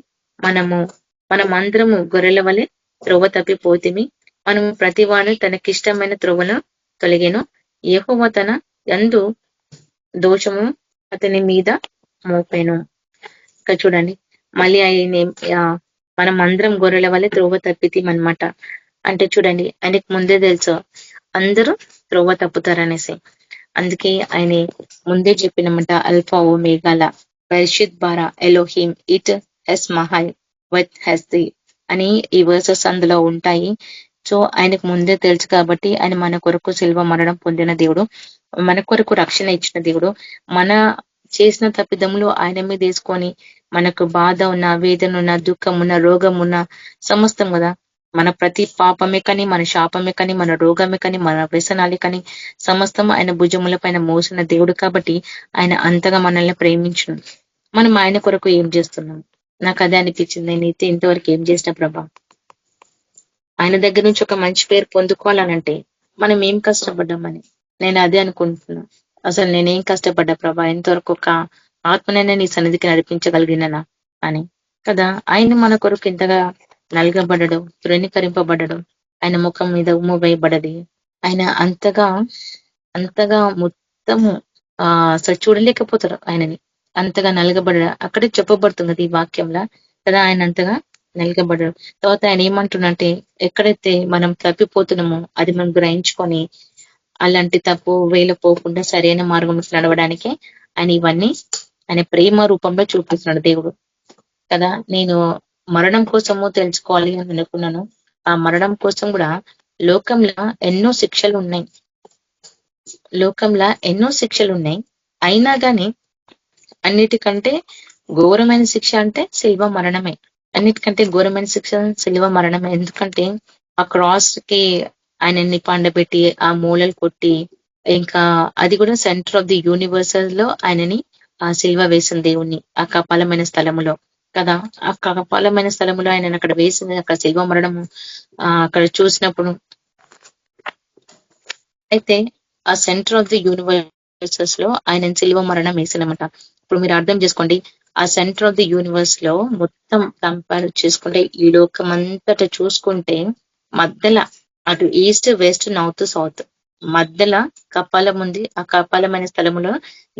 మనం అందరము గొర్రెల వలె త్రోవ తప్పిపోతిమి. మనం ప్రతివాడు తనకిష్టమైన త్రోవను తొలగెను. యెహోవా తన యందు దోషము అతని మీద మోపెను. ఇక్కడ చూడండి, మళ్ళీ ఆయన మనం అందరం గొర్రెల వల్ల త్రోవ తప్పితీమన్నమాట. అంటే చూడండి, ఆయనకు ముందే తెలుసు అందరూ త్రోవ తప్పుతారనేసి. అందుకే ఆయన ముందే చెప్పినమాట, అల్ఫా ఓ మేఘాల బర్షిత్ బారా ఎలోహిం ఇట్ హెస్ మహల్ వత్ హెస్ ది అని ఈ వర్సెస్ అందులో ఉంటాయి. సో ఆయనకు ముందే తెలుసు కాబట్టి ఆయన మన కొరకు శిల్వ మరణం పొందిన దేవుడు, మన కొరకు రక్షణ ఇచ్చిన దేవుడు. మన చేసిన తప్పిదములు ఆయన మీద తీసుకొని మనకు బాధ ఉన్న, వేదన ఉన్న, దుఃఖం ఉన్న, రోగం ఉన్న సమస్తం కదా, మన ప్రతి పాపమే కానీ, మన శాపమే కానీ, మన రోగమే కానీ, మన వ్యసనాలే కానీ సమస్తం ఆయన భుజముల పైన మోసిన దేవుడు. కాబట్టి ఆయన అంతగా మనల్ని ప్రేమించును. మనం ఆయన కొరకు ఏం చేస్తున్నాం? నాకు అదే అనిపించింది. నేనైతే ఇంతవరకు ఏం చేసిన ప్రభా, ఆయన దగ్గర నుంచి ఒక మంచి పేరు పొందుకోవాలనంటే మనం ఏం కష్టపడ్డామని నేను అదే అనుకుంటున్నా. అసలు నేనేం కష్టపడ్డా ప్రభా, ఇంతవరకు ఒక ఆత్మనైనా నీ సన్నిధికి నడిపించగలిగిననా అని కదా. ఆయన మన కొరకు ఎంతగా నలగబడడం, తృణీకరింపబడడం, ఆయన ముఖం మీద ఉమ్ము వేయబడది. ఆయన అంతగా మొత్తము అసలు చూడలేకపోతారు ఆయనని. అంతగా నలగబడ అక్కడే చెప్పబడుతుంది ఈ వాక్యంలో కదా. ఆయన అంతగా నలగబడడం. తర్వాత ఆయన ఏమంటున్నంటే, ఎక్కడైతే మనం తప్పిపోతున్నామో అది మనం గ్రహించుకొని అలాంటి తప్పు వేలు పోకుండా సరైన మార్గంలో నడవడానికి ఆయన ఇవన్నీ ఆయన ప్రేమ రూపంలో చూపిస్తున్నాడు దేవుడు కదా. నేను మరణం కోసము తెలుసుకోవాలి అని అనుకున్నాను. ఆ మరణం కోసం కూడా లోకంలో ఎన్నో శిక్షలు ఉన్నాయి. అయినా గాని అన్నిటికంటే ఘోరమైన శిక్ష అంటే శిల్వ మరణమే. అన్నిటికంటే ఘోరమైన శిక్ష శిల్వ మరణమే. ఎందుకంటే ఆ క్రాస్ కి ఆయనని పండబెట్టి ఆ మూలలు కొట్టి, ఇంకా అది కూడా సెంటర్ ఆఫ్ ది యూనివర్సల్ లో ఆయనని ఆ శిల్వ వేసిన దేవుణ్ణి ఆ కపాలమైన స్థలములో కదా. ఆ కపాలమైన స్థలములో ఆయన అక్కడ వేసింది, అక్కడ శిల్వ మరణము అక్కడ చూసినప్పుడు అయితే ఆ సెంటర్ ఆఫ్ ది యూనివర్సెస్ లో ఆయన శిల్వ మరణం వేసినమాట. ఇప్పుడు మీరు అర్థం చేసుకోండి, ఆ సెంటర్ ఆఫ్ ది యూనివర్స్ లో మొత్తం కంపేర్ చేసుకుంటే ఈ లోకం అంతటా చూసుకుంటే మధ్యలో అటు ఈస్ట్, వెస్ట్, నార్త్, సౌత్ మధ్యలో కపాలం ఉంది. ఆ కపాలమైన స్థలములో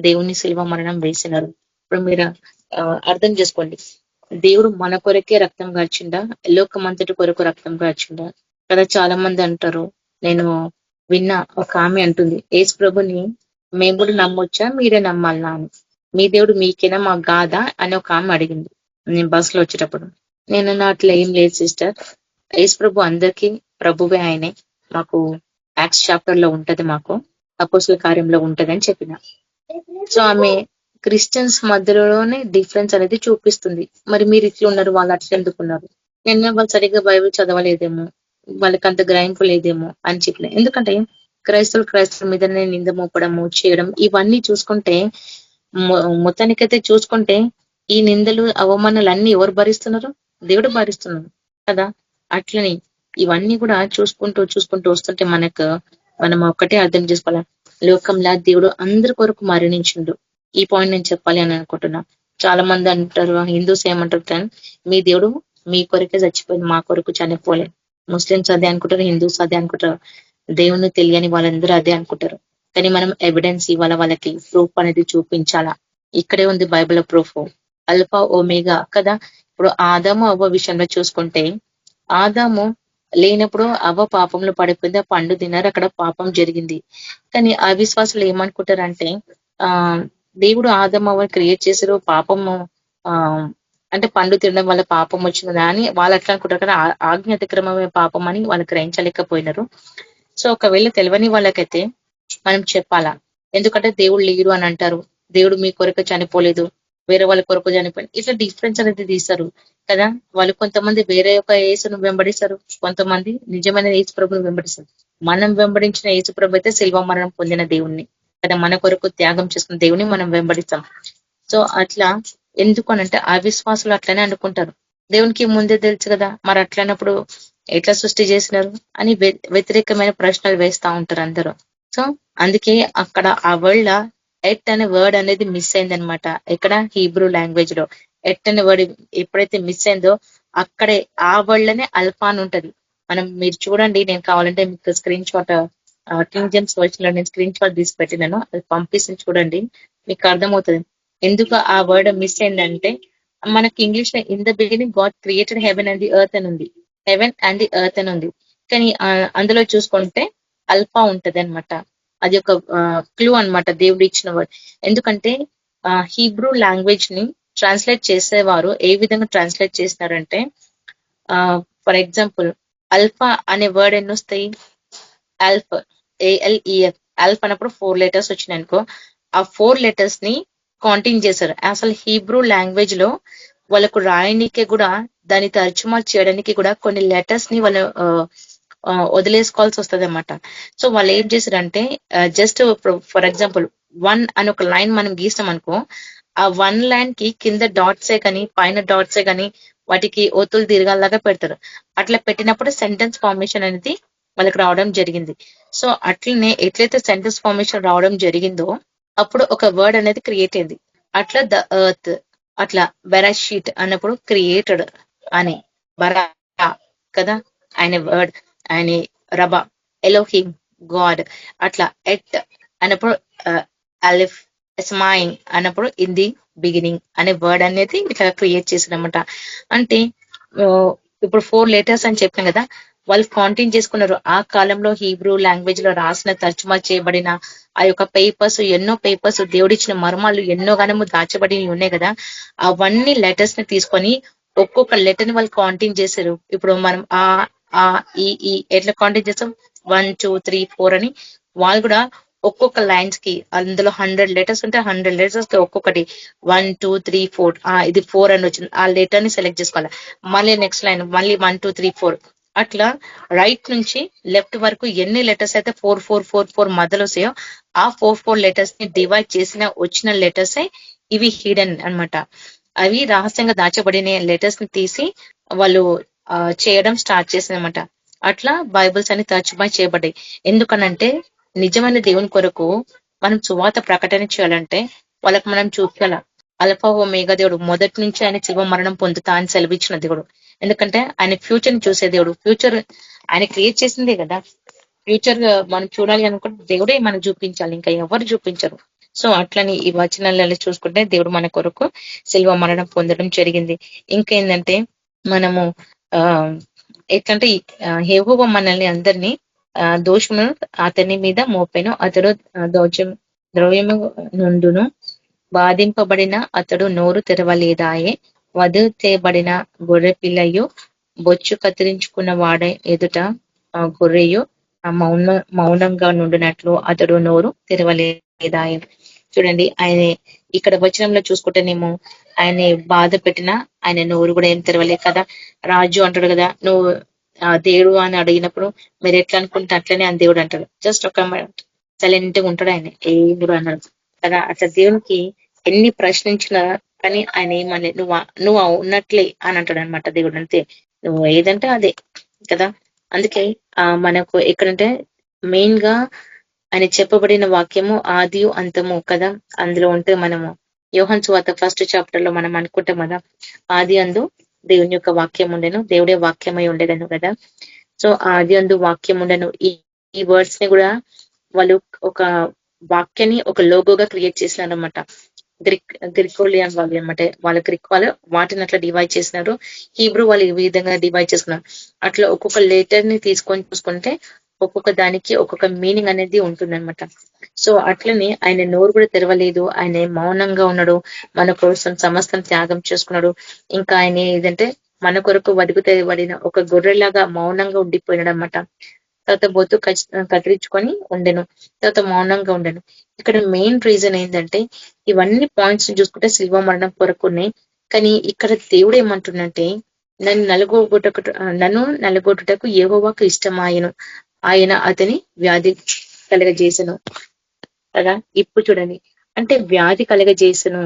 దేవుని శిల్వ మరణం వేసినారు. ఇప్పుడు మీరు అర్థం చేసుకోండి, దేవుడు మన కొరకే రక్తం గార్చిండా, లోకం అంతటి కొరకు రక్తం గార్చిండా కదా. చాలా మంది అంటారు, నేను విన్నా, ఒక ఆమె అంటుంది, యేసు ప్రభుని మేము కూడా నమ్మొచ్చా, మీరే నమ్మాలనా అని. మీ దేవుడు మీకేనా, మాకు కాదా అని ఒక ఆమె అడిగింది నేను బస్ లో వచ్చేటప్పుడు. నేను అట్లా ఏం లేదు సిస్టర్, యేసు ప్రభు అందరికీ ప్రభువే, ఆయనే మాకు యాక్ట్స్ చాప్టర్ లో ఉంటది, మాకు అపోస్తుల కార్యంలో ఉంటది అని చెప్పిన. సో ఆమె క్రిస్టియన్స్ మధ్యలోనే డిఫరెన్స్ అనేది చూపిస్తుంది. మరి మీరు ఇట్లా ఉన్నారు, వాళ్ళు అట్లా ఎందుకున్నారు? నేను వాళ్ళు సరిగ్గా బైబిల్ చదవలేదేమో, వాళ్ళకి అంత గ్రహింపు లేదేమో అని చెప్పిన. ఎందుకంటే క్రైస్తవుల మీదనే నింద మోపడము చేయడం ఇవన్నీ చూసుకుంటే, మొత్తానికైతే చూసుకుంటే ఈ నిందలు అవమానాలు అన్ని ఎవరు భరిస్తున్నారు? దేవుడు భరిస్తున్నారు కదా. అట్లని ఇవన్నీ కూడా చూసుకుంటూ వస్తుంటే మనం ఒక్కటే అర్థం చేసుకోవాలి, లోకంలో దేవుడు అందరి కొరకు మరణించిండు. ఈ పాయింట్ నేను చెప్పాలి అని అనుకుంటున్నా. చాలా మంది అంటారు, హిందూస్ ఏమంటారు, మీ దేవుడు మీ కొరకే చచ్చిపోయింది, మా కొరకు చనిపోలే. ముస్లిమ్స్ అదే అనుకుంటారు, హిందూస్ అదే అనుకుంటారు, దేవుని తెలియని వాళ్ళందరూ అదే అనుకుంటారు. కానీ మనం ఎవిడెన్స్ ఇవ్వాలా, వాళ్ళకి ప్రూఫ్ అనేది చూపించాలా. ఇక్కడే ఉంది బైబిల్ ప్రూఫ్, అల్ఫా ఓమేగా కదా. ఇప్పుడు ఆదాము అవ్వ విషయంలో చూసుకుంటే, ఆదాము లేనప్పుడు అవ్వ పాపంలో పడిపోయింది, ఆ పండు తిన్నారు, అక్కడ పాపం జరిగింది. కానీ అవిశ్వాసులు ఏమనుకుంటారంటే, దేవుడు ఆదాము అవ్వ క్రియేట్ చేశారు, పాపము అంటే పండు తినడం వల్ల పాపం వచ్చింది అని వాళ్ళు అట్లా అనుకుంటారు. కానీ ఆజ్ఞ అతిక్రమమే పాపం అని వాళ్ళు గ్రహించలేకపోయినారు. సో ఒకవేళ తెలియని వాళ్ళకైతే మనం చెప్పాలా, ఎందుకంటే దేవుడు లేరు అని అంటారు, దేవుడు మీ కొరకు చనిపోలేదు, వేరే వాళ్ళ కొరకు చనిపోయింది, ఇట్లా డిఫరెన్స్ అనేది తీస్తారు కదా. వాళ్ళు కొంతమంది వేరే ఒక యేసును వెంబడిస్తారు, కొంతమంది నిజమైన యేసు ప్రభుని వెంబడిస్తారు. మనం వెంబడించిన యేసు ప్రభు అయితే శిల్వ మరణం పొందిన దేవుణ్ణి కదా, మన కొరకు త్యాగం చేసుకున్న దేవుని మనం వెంబడిస్తాం. సో అట్లా ఎందుకు అనంటే అవిశ్వాసులు అట్లనే అనుకుంటారు, దేవునికి ముందే తెలుసు కదా, మరి అట్లనప్పుడు ఎట్లా సృష్టి చేసినారు అని వ్యతిరేకమైన ప్రశ్నలు వేస్తా ఉంటారు అందరూ. సో అందుకే అక్కడ ఆ వర్డ్ ఎట్ అనే వర్డ్ అనేది మిస్ అయింది అనమాట. ఇక్కడ హీబ్రూ లాంగ్వేజ్ లో ఎట్ అనే వర్డ్ ఎప్పుడైతే మిస్ అయిందో అక్కడే ఆ వర్డ్లనే అల్ఫా అని ఉంటది. మీరు చూడండి, నేను కావాలంటే మీకు screen shot king James version లో నేను స్క్రీన్ షాట్ తీసి పెట్టినాను, అది పంపిస్తుంది చూడండి, మీకు అర్థమవుతుంది ఎందుకు ఆ వర్డ్ మిస్ అయిందంటే. మనకి ఇంగ్లీష్ లో in the beginning God created heaven and the earth అని ఉంది, హెవెన్ అండ్ ది ఎర్త్ అని ఉంది. కానీ అందులో చూసుకుంటే అల్ఫా ఉంటది అనమాట. అది ఒక క్లూ అన్నమాట దేవుడు ఇచ్చిన వర్డ్. ఎందుకంటే హీబ్రూ లాంగ్వేజ్ ని ట్రాన్స్లేట్ చేసేవారు ఏ విధంగా ట్రాన్స్లేట్ చేసినారంటే, ఫర్ ఎగ్జాంపుల్ అల్ఫా అనే వర్డ్ ఎన్ని వస్తాయి, ఆల్ఫ్, ALEF, ఆల్ఫ్ అన్నప్పుడు 4 లెటర్స్ వచ్చినాయి అనుకో, ఆ 4 లెటర్స్ ని కాంటింగ్ చేశారు. అసలు హీబ్రూ లాంగ్వేజ్ లో వాళ్ళకు రాయడానికి కూడా, దాన్ని తర్జుమా చేయడానికి కూడా కొన్ని లెటర్స్ ని వాళ్ళు వదిలేసుకోవాల్సి వస్తుంది అనమాట. సో వాళ్ళు ఏం చేశారంటే, జస్ట్ ఫర్ ఎగ్జాంపుల్ 1 అని ఒక లైన్ మనం గీస్తాం అనుకో, ఆ 1 లైన్ కి కింద డాట్సే కానీ పైన డాట్సే కానీ వాటికి ఒత్తులు తిరగాలాగా పెడతారు. అట్లా పెట్టినప్పుడు సెంటెన్స్ ఫార్మేషన్ అనేది వాళ్ళకి రావడం జరిగింది. సో అట్లనే ఎట్లయితే సెంటెన్స్ ఫార్మేషన్ రావడం జరిగిందో అప్పుడు ఒక వర్డ్ అనేది క్రియేట్ అయింది. అట్లా ద ఎర్త్, అట్లా బెరాషీట్ అన్నప్పుడు క్రియేటెడ్ అని, బరా కదా ఆయన వర్డ్, ఆయన రబా, ఎలోహిమ్ గాడ్, అట్లా ఎట్ అన్నప్పుడు అలిఫ్, ఎస్మాయింగ్ అన్నప్పుడు ఇన్ ది బిగినింగ్ అనే వర్డ్ అనేది ఇట్లా క్రియేట్ చేసిందన్నమాట. అంటే ఇప్పుడు 4 లెటర్స్ అని చెప్పాం కదా, వాళ్ళు కాంటిన్ చేసుకున్నారు. ఆ కాలంలో హీబ్రూ లాంగ్వేజ్ లో రాసిన తర్జుమా చేయబడిన ఆ యొక్క పేపర్స్, ఎన్నో పేపర్స్, దేవుడిచ్చిన మర్మాలు ఎన్నో గణము దాచబడి ఉన్నాయి కదా, అవన్నీ లెటర్స్ ని తీసుకొని ఒక్కొక్క లెటర్ ని వాళ్ళు కాంటిన్ చేశారు. ఇప్పుడు మనం ఈ ఎట్లా కాంటిన్ చేస్తాం, 1 2 3 4 అని, వాళ్ళు కూడా ఒక్కొక్క లైన్స్ కి, అందులో 100 లెటర్స్ ఉంటే 100 లెటర్స్ కి ఒక్కొక్కటి 1 2 3 4, ఇది 4 అని వచ్చింది, ఆ లెటర్ ని సెలెక్ట్ చేసుకోవాలి. మళ్ళీ నెక్స్ట్ లైన్ మళ్ళీ 1 2 3 4, అట్లా రైట్ నుంచి లెఫ్ట్ వరకు ఎన్ని లెటర్స్ అయితే 4 4 4 4 మధ్యలో వస్తాయో ఆ 4 4 లెటర్స్ ని డివైడ్ చేసిన వచ్చిన లెటర్సే ఇవి హిడెన్ అన్నమాట. అవి రహస్యంగా దాచబడిన లెటర్స్ ని తీసి వాళ్ళు చేయడం స్టార్ట్ చేసిందన్నమాట. అట్లా బైబిల్స్ అని తర్జుమా చేయబడ్డాయి. ఎందుకనంటే నిజమైన దేవుని కొరకు మనం సువార్త ప్రకటన చేయాలంటే వాళ్ళకి మనం చూపించాల. అల్ఫా ఓమేగా దేవుడు, మొదటి నుంచి ఆయన శివ మరణం పొందుతా అని సెలవిచ్చిన దేవుడు. ఎందుకంటే ఆయన ఫ్యూచర్ ని చూసే దేవుడు. ఫ్యూచర్ ఆయన క్రియేట్ చేసిందే కదా. ఫ్యూచర్ మనం చూడాలి అనుకుంటే దేవుడే మనకు చూపించాలి, ఇంకా ఎవరు చూపించరు. సో అట్లని ఈ వచనాలలో చూసుకుంటే దేవుడు మన కొరకు శిల్వ మరణం పొందడం జరిగింది. ఇంకేంటంటే మనము ఎట్లంటే యెహోవా మనల్ని అందరినీ దోషమును అతని మీద మోపెను, అతడు ద్రవ్యము నుండును, బాధింపబడిన అతడు నోరు తెరవలేదాయే, వధు చేయబడిన గొర్రె పిల్లయు, బొచ్చు కత్తిరించుకున్న వాడ ఎదుట గొర్రెయు మౌనంగా నుండినట్లు అతడు నోరు తెరవలేదాయే. చూడండి, ఆయన ఇక్కడ వచనంలో చూసుకుంటేనేమో ఆయన బాధ పెట్టినా ఆయన నోరు కూడా ఏం తెరవలే కదా. రాజు అంటాడు కదా, నువ్వు దేవుడు అని అడిగినప్పుడు మీరు ఎట్లా అనుకుంటే అట్లనే అని దేవుడు అంటాడు. జస్ట్ ఒక సైలెంట్ గా ఉంటాడు ఆయన, ఏం కూడా అన్నాడు కదా. అట్లా దేవునికి ఎన్ని ప్రశ్నించినా కానీ ఆయన ఏమని నువ్వు ఉన్నట్లే అని అంటాడు అనమాట దేవుడు. అంతే, నువ్వు ఏదంటే అదే కదా. అందుకే మనకు ఎక్కడంటే మెయిన్ గా ఆయన చెప్పబడిన వాక్యము ఆది అంతము కదా. అందులో ఉంటే మనము యోహాను సువార్త 1st చాప్టర్ లో మనం అనుకుంటాం కదా, ఆది అందు దేవుని యొక్క వాక్యం ఉండెను, దేవుడే వాక్యమై ఉండేదను కదా. సో ఆది అందు వాక్యం ఉండెను, ఈ వర్డ్స్ ని కూడా వాళ్ళు ఒక వాక్యాన్ని ఒక లోగోగా క్రియేట్ చేసినారు అనమాట. గ్రికోలియన్ వాళ్ళు అనమాట. వాళ్ళ గ్రిక్ వాళ్ళు వాటిని అట్లా డివైడ్ చేసినారు. హీబ్రూ వాళ్ళు ఈ విధంగా డివైడ్ చేస్తున్నారు. అట్లా ఒక్కొక్క లెటర్ ని తీసుకొని చూసుకుంటే ఒక్కొక్క దానికి ఒక్కొక్క మీనింగ్ అనేది ఉంటుందన్నమాట. సో అట్లనే ఆయన నోరు కూడా తెరవలేదు, ఆయన మౌనంగా ఉన్నాడు, మన కోసం సమస్తం త్యాగం చేసుకున్నాడు. ఇంకా ఆయన ఏదంటే మన కొరకు వదుకు తెరబడిన ఒక గొర్రెలాగా మౌనంగా ఉండిపోయినాడు అనమాట. తర్వాత బొత్తు కత్తిరించుకొని ఉండెను, తర్వాత మౌనంగా ఉండెను. ఇక్కడ మెయిన్ రీజన్ ఏంటంటే ఇవన్నీ పాయింట్స్ చూసుకుంటే శిల్వ మరణం కొరకున్నాయి. కానీ ఇక్కడ దేవుడు ఏమంటున్నంటే నన్ను నలుగొట్టుటకు యెహోవాకు ఇష్టమాయను, ఆయన అతని వ్యాధి కలగజేసను కదా. ఇప్పుడు చూడండి, అంటే వ్యాధి కలగజేసను.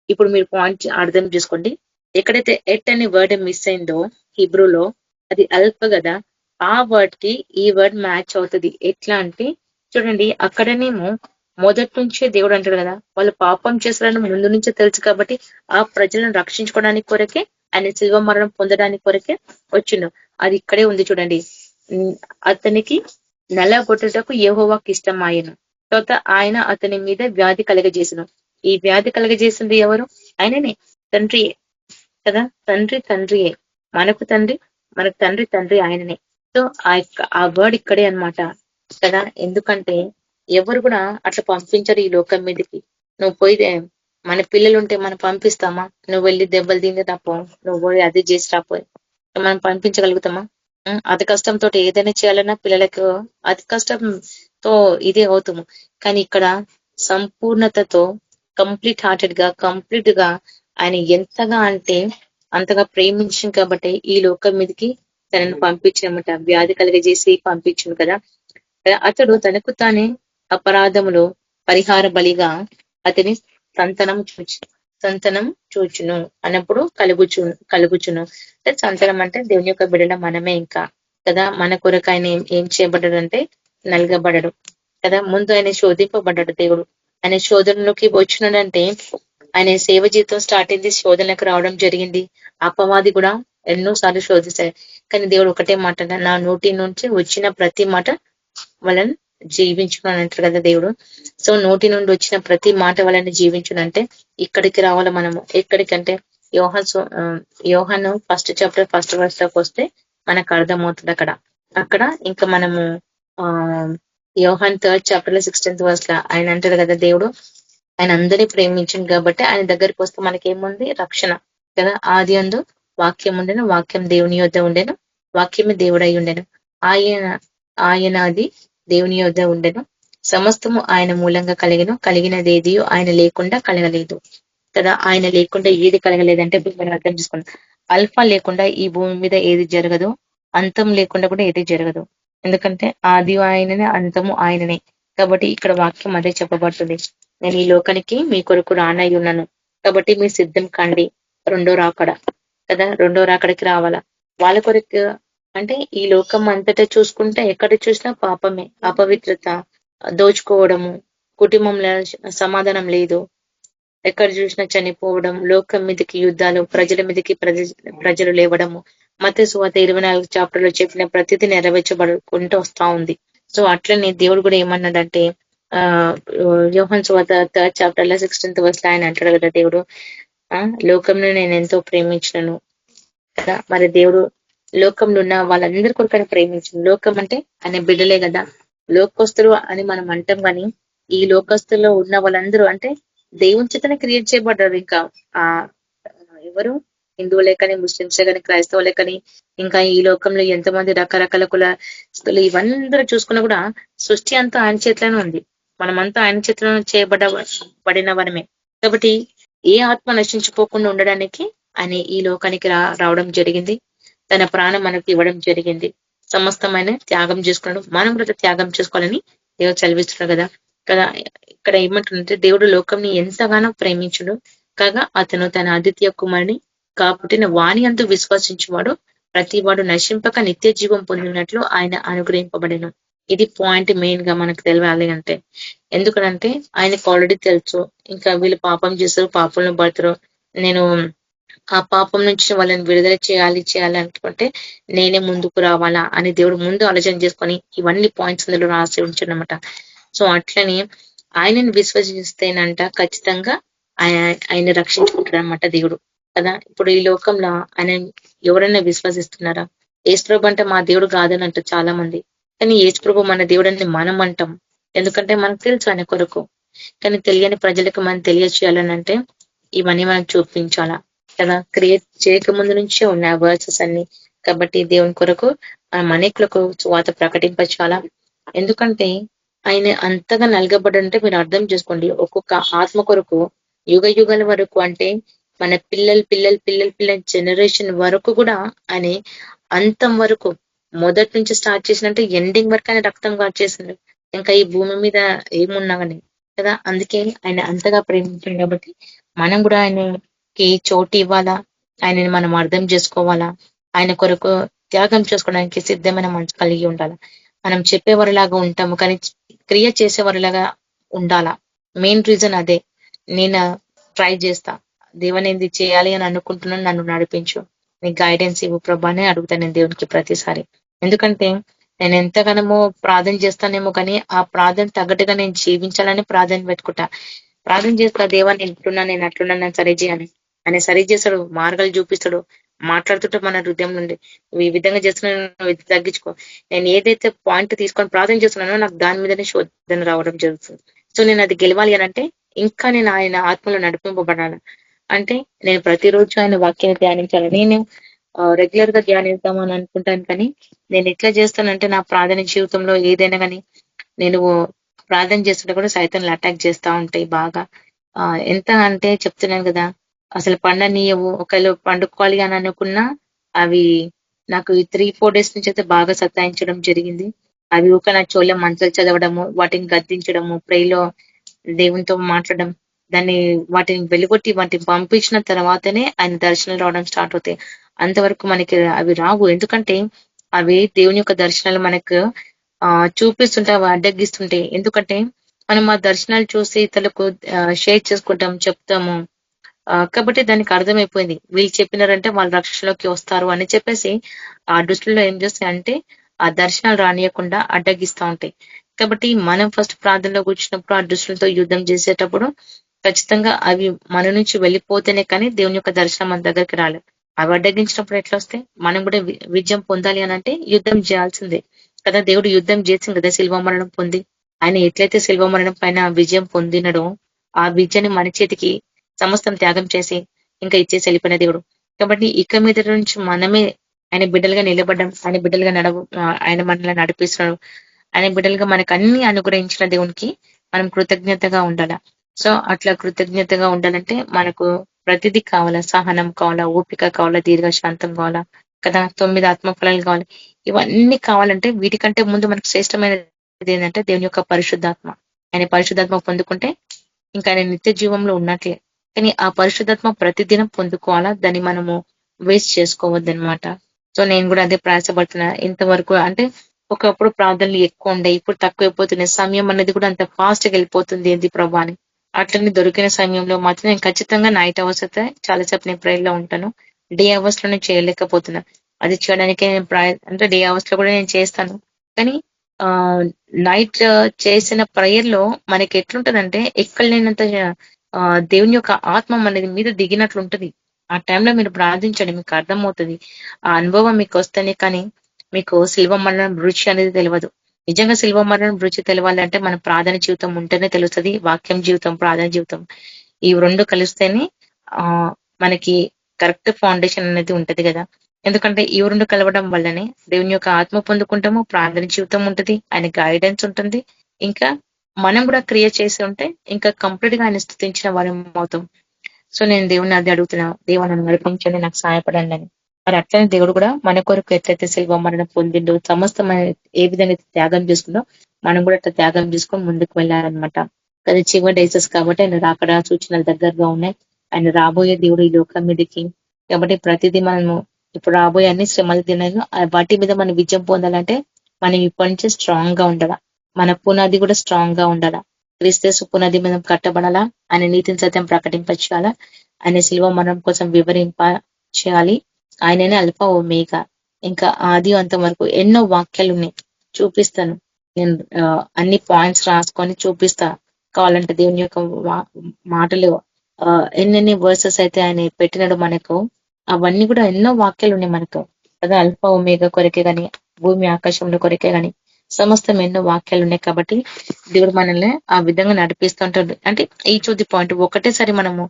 ఇప్పుడు మీరు పాయింట్ అర్థం చేసుకోండి. ఎక్కడైతే ఎట్ అనే వర్డ్ మిస్ అయిందో హిబ్రూలో, అది అల్ఫ కదా, ఆ వర్డ్ కి ఈ వర్డ్ మ్యాచ్ అవుతుంది. ఎట్లా అంటే చూడండి, అక్కడనేమో మొదటి నుంచే దేవుడు అంటాడు కదా, వాళ్ళు పాపం చేస్తారని ముందు నుంచే తెలుసు కాబట్టి ఆ ప్రజలను రక్షించుకోవడానికి కొరకే ఆయన శిల్వ మరణం పొందడానికి కొరకే వచ్చిండు. అది ఇక్కడే ఉంది చూడండి. అతనికి నల్లగొట్టుటకు యెహోవాకు ఇష్టం ఆయన. తర్వాత ఆయన అతని మీద వ్యాధి కలగజేసిన. ఈ వ్యాధి కలగజేసింది ఎవరు? ఆయననే, తండ్రియే కదా. తండ్రియే, మనకు తండ్రి ఆయననే. సో ఆ వర్డ్ ఇక్కడే అన్నమాట కదా. ఎందుకంటే ఎవరు కూడా అట్లా పంపించరు ఈ లోకం మీదకి. నువ్వు పోయి మన పిల్లలు ఉంటే మనం పంపిస్తామా? నువ్వు వెళ్ళి దెబ్బలు తిని రాపో, నువ్వు పోయి అది చేసి రాపో, మనం పంపించగలుగుతామా? అతి కష్టంతో ఏదైనా చేయాలన్నా పిల్లలకు అతి కష్టంతో ఇదే అవుతాము. కానీ ఇక్కడ సంపూర్ణతతో కంప్లీట్ గా ఆయన ఎంతగా అంటే అంతగా ప్రేమించిన కాబట్టి ఈ లోకం మీదకి తనను పంపించినమాట. వ్యాధి కలిగజేసి పంపించును కదా. అతడు తనకు తానే అపరాధములో పరిహార బలిగా అతని సంతనం చూచును అన్నప్పుడు కలుగుచును. సంతానం అంటే దేవుని యొక్క బిడ్డల మనమే ఇంకా కదా. మన కొరకు ఆయన ఏం చేయబడ్డాడు అంటే నలగబడ్డాడు కదా. ముందు ఆయన శోధింపబడ్డాడు దేవుడు. ఆయన శోధనలోకి వచ్చినాడంటే ఆయన సేవ జీవితం స్టార్ట్ అయింది, శోధనలకు రావడం జరిగింది. అపవాది కూడా ఎన్నోసార్లు శోధిస్తాయి. కానీ దేవుడు ఒకటే మాట, నా నోటి నుంచి వచ్చిన ప్రతి మాట వాళ్ళని జీవించును అంటారు కదా దేవుడు. సో నోటి నుండి వచ్చిన ప్రతి మాట వాళ్ళని జీవించునంటే ఇక్కడికి రావాలి మనము. ఎక్కడికంటే యోహాను 1st చాప్టర్ 1st verse లోకి వస్తే మనకు అర్థమవుతుంది. అక్కడ ఇంకా మనము యోహాన్ 3rd చాప్టర్ 16th verse లో ఆయన అంటారు కదా దేవుడు ఆయన అందరినీ ప్రేమించింది కాబట్టి ఆయన దగ్గరికి వస్తే మనకేముంది? రక్షణ కదా. ఆది అందు వాక్యం ఉండెను, వాక్యం దేవుని యొద్ద ఉండెను, వాక్యమే దేవుడై ఉండెను, ఆయన అది దేవుని యొద్ద ఉండెను, సమస్తము ఆయన మూలంగా కలిగినదేది ఆయన లేకుండా కలగలేదు కదా. ఆయన లేకుండా ఏది కలగలేదంటే మనం అర్థం చేసుకోండి. అల్ఫా లేకుండా ఈ భూమి మీద ఏది జరగదు, అంతం లేకుండా కూడా ఏది జరగదు. ఎందుకంటే ఆది ఆయననే, అంతము ఆయననే. కాబట్టి ఇక్కడ వాక్యం అదే చెప్పబడుతుంది, నేను ఈ లోకానికి మీ కొరకు రానై ఉన్నాను కాబట్టి మీరు సిద్ధం కండి. రెండో రాకడ కదా, రెండో రాకడికి రావాలా వాళ్ళ కొరకు. అంటే ఈ లోకం అంతటా చూసుకుంటే ఎక్కడ చూసినా పాపమే, అపవిత్రత, దోచుకోవడము, కుటుంబంలో సమాధానం లేదు, ఎక్కడ చూసినా చనిపోవడం, లోకం మీదకి యుద్ధాలు, ప్రజల మీదకి ప్రజలు లేవడము, మత్తయి సువార్త 24 చాప్టర్లో చెప్పిన ప్రతిదీ నెరవేర్చబడుకుంటూ వస్తా ఉంది. సో అట్లనే దేవుడు కూడా ఏమన్నాడంటే యోహాను సువార్త 3rd చాప్టర్లో 16th verse ఆయన అంటాడు కదా దేవుడు, లోకంలో నేను ఎంతో ప్రేమించినను కదా. మరి దేవుడు లోకంలో ఉన్న వాళ్ళందరి కొరకు ప్రేమించను. లోకం అంటే ఆయన బిడ్డలే కదా. లోకస్తులు అని మనం అంటాం కానీ ఈ లోకస్తుల్లో ఉన్న వాళ్ళందరూ అంటే దేవుని చేతనే క్రియేట్ చేయబడ్డారు. ఇంకా ఎవరు హిందువులే కానీ, ముస్లింసే కానీ, క్రైస్తవులే కానీ, ఇంకా ఈ లోకంలో ఎంతమంది రకరకాల కులస్తులు ఇవందరూ చూసుకున్నా కూడా సృష్టి అంతా ఆయన చేతిలోనే ఉంది. మనమంతా ఆయన చేతిలో చేయబడిన వరమే. కాబట్టి ఏ ఆత్మ నశించిపోకుండా ఉండడానికి ఆయన ఈ లోకానికి రావడం జరిగింది. తన ప్రాణం మనకు ఇవ్వడం జరిగింది. సమస్తమైన త్యాగం చేసుకున్నాడు. మనం కూడా త్యాగం చేసుకోవాలని దేవుడు చదివిస్తున్నాడు కదా. కదా ఇక్కడ ఏమంటుందంటే దేవుడు లోకంని ఎంతగానో ప్రేమించుడు కాగా అతను తన అద్వితీయ కుమారుని కాబట్టిన వాణి అందు విశ్వసించువాడు ప్రతి వాడు నశింపక నిత్య జీవం పొందినట్లు ఆయన అనుగ్రహింపబడిను. ఇది పాయింట్ మెయిన్ గా మనకు తెలియాలి. అంటే ఎందుకంటే ఆయనకు ఆల్రెడీ తెలుసు ఇంకా వీళ్ళు పాపం చేస్తారు, పాపంలో పడతారు, నేను ఆ పాపం నుంచి వాళ్ళని విడుదల చేయాలి అనుకుంటే నేనే ముందుకు రావాలా అని దేవుడు ముందు ఆలోచన చేసుకొని ఇవన్నీ పాయింట్స్ అందులో రాసి ఉంచాడనమాట. సో అట్లనే ఆయనని విశ్వసిస్తేనంట ఖచ్చితంగా ఆయన రక్షించుకుంటాడు అనమాట దేవుడు కదా. ఇప్పుడు ఈ లోకంలో ఆయన ఎవరైనా విశ్వసిస్తున్నారా? యేసుప్రభు అంటే మా దేవుడు కాదని అంటారు చాలా మంది. కానీ యేసుప్రభు మన దేవుడు అని మనం అంటాం. ఎందుకంటే మనకు తెలుసు ఆయన కొరకు. కానీ తెలియని ప్రజలకు మనం తెలియచేయాలని అంటే ఇవన్నీ మనం చూపించాలా కదా. క్రియేట్ చేయక ముందు నుంచే ఉన్నాయి వర్సెస్ అన్ని. కాబట్టి దేవుని కొరకు మనం అనేకులకు స్వాత ప్రకటించాలా. ఎందుకంటే ఆయన అంతగా నలగబడంటే మీరు అర్థం చేసుకోండి. ఒక్కొక్క ఆత్మ కొరకు యుగ యుగాల వరకు అంటే మన పిల్లల జనరేషన్ వరకు కూడా ఆయన అంతం వరకు మొదటి నుంచి స్టార్ట్ చేసినట్టు ఎండింగ్ వరకు ఆయన రక్తం కాచేసిండు. ఇంకా ఈ భూమి మీద ఏమున్నా కానీ కదా. అందుకే ఆయన అంతగా ప్రేమించాడు. కాబట్టి మనం కూడా ఆయనకి చోటు ఇవ్వాలా, ఆయనని మనం అర్థం చేసుకోవాలా, ఆయన కొరకు త్యాగం చేసుకోవడానికి సిద్ధమైన మనసు కలిగి ఉండాలా. మనం చెప్పేవారిలాగా ఉంటాము కానీ క్రియ చేసేవారిలాగా ఉండాలా. మెయిన్ రీజన్ అదే. నేను ట్రై చేస్తా, దేవని ఇది చేయాలి అని అనుకుంటున్నాను, నన్ను నడిపించు, నీ గైడెన్స్ ఇవ్వు ప్రభా అని అడుగుతాను నేను దేవునికి ప్రతిసారి. ఎందుకంటే నేను ఎంతగానో ప్రార్థన చేస్తానేమో కానీ ఆ ప్రార్థన తగ్గట్టుగా నేను జీవించాలని ప్రార్థన పెట్టుకుంటా. ప్రార్థన చేస్తా, దేవా నేను ఇట్లున్నా, నేను అట్లున్నా, నన్ను సరి చేయని. ఆయన సరి చేస్తాడు, మార్గాలు చూపిస్తాడు. మాట్లాడుతుంటే మన హృదయం నుండి నువ్వు ఈ విధంగా చేస్తున్నాను, ఇది తగ్గించుకో. నేను ఏదైతే పాయింట్ తీసుకొని ప్రార్థన చేస్తున్నానో నాకు దాని మీదనే శోధన రావడం జరుగుతుంది. సో నేను అది గెలవాలి అని అంటే ఇంకా నేను ఆయన ఆత్మలో నడిపింపబడాలి. అంటే నేను ప్రతిరోజు ఆయన వాక్యాన్ని ధ్యానించాలి. నేను రెగ్యులర్ గా ధ్యానిద్దామని అనుకుంటాను, కానీ నేను ఎట్లా చేస్తానంటే నా ప్రార్థన జీవితంలో ఏదైనా కానీ నేను ప్రార్థన చేస్తుంటే కూడా సైతాన్లు అటాక్ చేస్తా ఉంటాయి బాగా. ఎంత అంటే చెప్తున్నాను కదా, అసలు పండనీయవు. ఒకవేళ పండుకోవాలి అని అనుకున్నా అవి నాకు 3-4 డేస్ నుంచి అయితే బాగా సతాయించడం జరిగింది. అవి ఒక నా చోళ్ళ మంత్రాలు చదవడము, వాటిని గద్దించడము, ప్రేలో దేవునితో మాట్లాడడం, దాన్ని వాటిని వెలుగొట్టి వాటిని పంపించిన తర్వాతనే ఆయన దర్శనాలు రావడం స్టార్ట్ అవుతాయి. అంతవరకు మనకి అవి రావు. ఎందుకంటే అవి దేవుని యొక్క దర్శనాలు మనకు చూపిస్తుంటే అవి అడ్డగిస్తుంటాయి. ఎందుకంటే మనం ఆ దర్శనాలు చూసి ఇతరులకు షేర్ చేసుకుంటాం, చెప్తాము. కాబట్టి దానికి అర్థమైపోయింది, వీళ్ళు చెప్పినారంటే వాళ్ళు రక్షణలోకి వస్తారు అని చెప్పేసి ఆ దృష్టిలో ఏం చేస్తాయంటే ఆ దర్శనాలు రానియకుండా అడ్డగిస్తూ ఉంటాయి. కాబట్టి మనం ఫస్ట్ ప్రార్థనలో కూర్చున్నప్పుడు ఆ దృష్టిలతో యుద్ధం చేసేటప్పుడు ఖచ్చితంగా అవి మన నుంచి వెళ్ళిపోతేనే కానీ దేవుని యొక్క దర్శనం మన దగ్గరికి రాలేదు. అవి అడ్డగించినప్పుడు ఎట్లా వస్తాయి? మనం కూడా విజయం పొందాలి అని అంటే యుద్ధం చేయాల్సిందే కదా. దేవుడు యుద్ధం చేసింది కదా శిల్వ మరణం పొంది. ఆయన ఎట్లయితే శిల్వ మరణం పైన విజయం పొందినడో ఆ విజయాన్ని మన చేతికి సమస్తం త్యాగం చేసి ఇంకా ఇచ్చేసి వెళ్ళిపోయిన దేవుడు. కాబట్టి ఇక మీద నుంచి మనమే ఆయన బిడ్డలుగా నిలబడ్డం, ఆయన బిడ్డలుగా ఆయన మనల్ని నడిపిస్తున్నాడు. ఆయన బిడ్డలుగా మనకు అన్ని అనుగ్రహించిన దేవునికి మనం కృతజ్ఞతగా ఉండాలా. సో అట్లా కృతజ్ఞతగా ఉండాలంటే మనకు ప్రతిదీ కావాలా, సహనం కావాలా, ఓపిక కావాలా, దీర్ఘశాంతం కావాలా కదా, 9 ఆత్మఫలాలు కావాలి. ఇవన్నీ కావాలంటే వీటికంటే ముందు మనకు శ్రేష్టమైనది ఏంటంటే దేవుని యొక్క పరిశుద్ధాత్మ. ఆయన పరిశుద్ధాత్మ పొందుకుంటే ఇంకా ఆయన నిత్య జీవంలో ఉన్నట్లే. కానీ ఆ పరిశుద్ధాత్మ ప్రతిదినం పొందుకోవాలా, దాన్ని మనము వేస్ట్ చేసుకోవద్దనమాట. సో నేను కూడా అదే ప్రయాసపడుతున్నా. ఇంతవరకు అంటే ఒకప్పుడు ప్రార్థనలు ఎక్కువ ఉండే, ఇప్పుడు తక్కువ అయిపోతున్నాయి. సమయం అనేది కూడా అంత ఫాస్ట్ గా వెళ్ళిపోతుంది ఏంది ప్రభా అని. అట్లనే దొరికిన సమయంలో మాత్రం నేను ఖచ్చితంగా నైట్ అవర్స్ అయితే చాలాసేపు నేను ప్రేయర్ లో ఉంటాను. డే అవర్స్ లో నేను చేయలేకపోతున్నా. అది చేయడానికి అంటే డే అవర్స్ లో కూడా నేను చేస్తాను. కానీ నైట్ చేసిన ప్రేయర్ లో మనకి ఎట్లుంటదంటే ఎక్కడ లేనంత దేవుని యొక్క ఆత్మ అనేది మీద దిగినట్లు ఉంటది. ఆ టైంలో మీరు ప్రార్థించండి, మీకు అర్థమవుతుంది. ఆ అనుభవం మీకు వస్తేనే కానీ మీకు శిల్వ మరణం రుచి అనేది తెలియదు. నిజంగా శిల్వ మరణం రుచి తెలవాలంటే మన ప్రార్థన జీవితం ఉంటేనే తెలుస్తుంది. వాక్యం జీవితం, ప్రార్థన జీవితం ఈ రెండు కలిస్తేనే మనకి కరెక్ట్ ఫౌండేషన్ అనేది ఉంటది కదా. ఎందుకంటే ఈ రెండు కలవడం వల్లనే దేవుని యొక్క ఆత్మ పొందుకుంటాము, ప్రార్థన జీవితం ఉంటుంది, ఆయన గైడెన్స్ ఉంటుంది. ఇంకా మనం కూడా క్రియేట్ చేసి ఉంటే ఇంకా కంప్లీట్ గా ఆయన స్థుతించిన వారం అవుతాం. సో నేను దేవుని అది అడుగుతున్నా, దేవుని నన్ను నడిపించండి, నాకు సహాయపడండి అని. మరి అట్లనే దేవుడు కూడా మన కొరకు ఎట్లయితే శిల్వ మరణం పొందిండో, సమస్తం ఏ విధంగా త్యాగం చేసుకుందో మనం కూడా అట్లా త్యాగం చేసుకొని ముందుకు వెళ్ళాలన్నమాట. అది చివరి డేసెస్ కాబట్టి ఆయన రాకడా సూచనలు దగ్గరగా ఉన్నాయి. ఆయన రాబోయే దేవుడు ఈ లోకం మీదకి. కాబట్టి ప్రతిదీ మనము ఇప్పుడు రాబోయే అన్ని శ్రమల దినాలు వాటి మీద మనం విజయం పొందాలంటే మనం ఇప్పటి నుంచి స్ట్రాంగ్ గా ఉండాలా. మన పునాది కూడా స్ట్రాంగ్ గా ఉండాలా. క్రీస్తు పునాది మీద కట్టబడాలా, ఆయన నీతిని సత్యం ప్రకటింపచేయాలా, ఆయన శిల్వ మరణం కోసం వివరింప చేయాలి. ఆయననే అల్ఫా ఓమేగా, ఇంకా ఆది అంతం వరకు ఎన్నో వాక్యాలు ఉన్నాయి, చూపిస్తాను. నేను అన్ని పాయింట్స్ రాసుకొని చూపిస్తా. కావాలంటే దేవుని యొక్క మాటలు ఎన్నెన్ని వర్సెస్ అయితే ఆయన పెట్టినాడు మనకు, అవన్నీ కూడా ఎన్నో వాక్యాలు ఉన్నాయి మనకు కదా. అల్ఫా ఓమేగా కొరకే గాని, భూమి ఆకాశంలో కొరకే గాని సమస్తం ఎన్నో వాక్యాలు ఉన్నాయి. కాబట్టి దేవుడు మనల్ని ఆ విధంగా నడిపిస్తుంటాడు. అంటే ఈచ్ ఆఫ్ ది పాయింట్ ఒకటేసారి మనము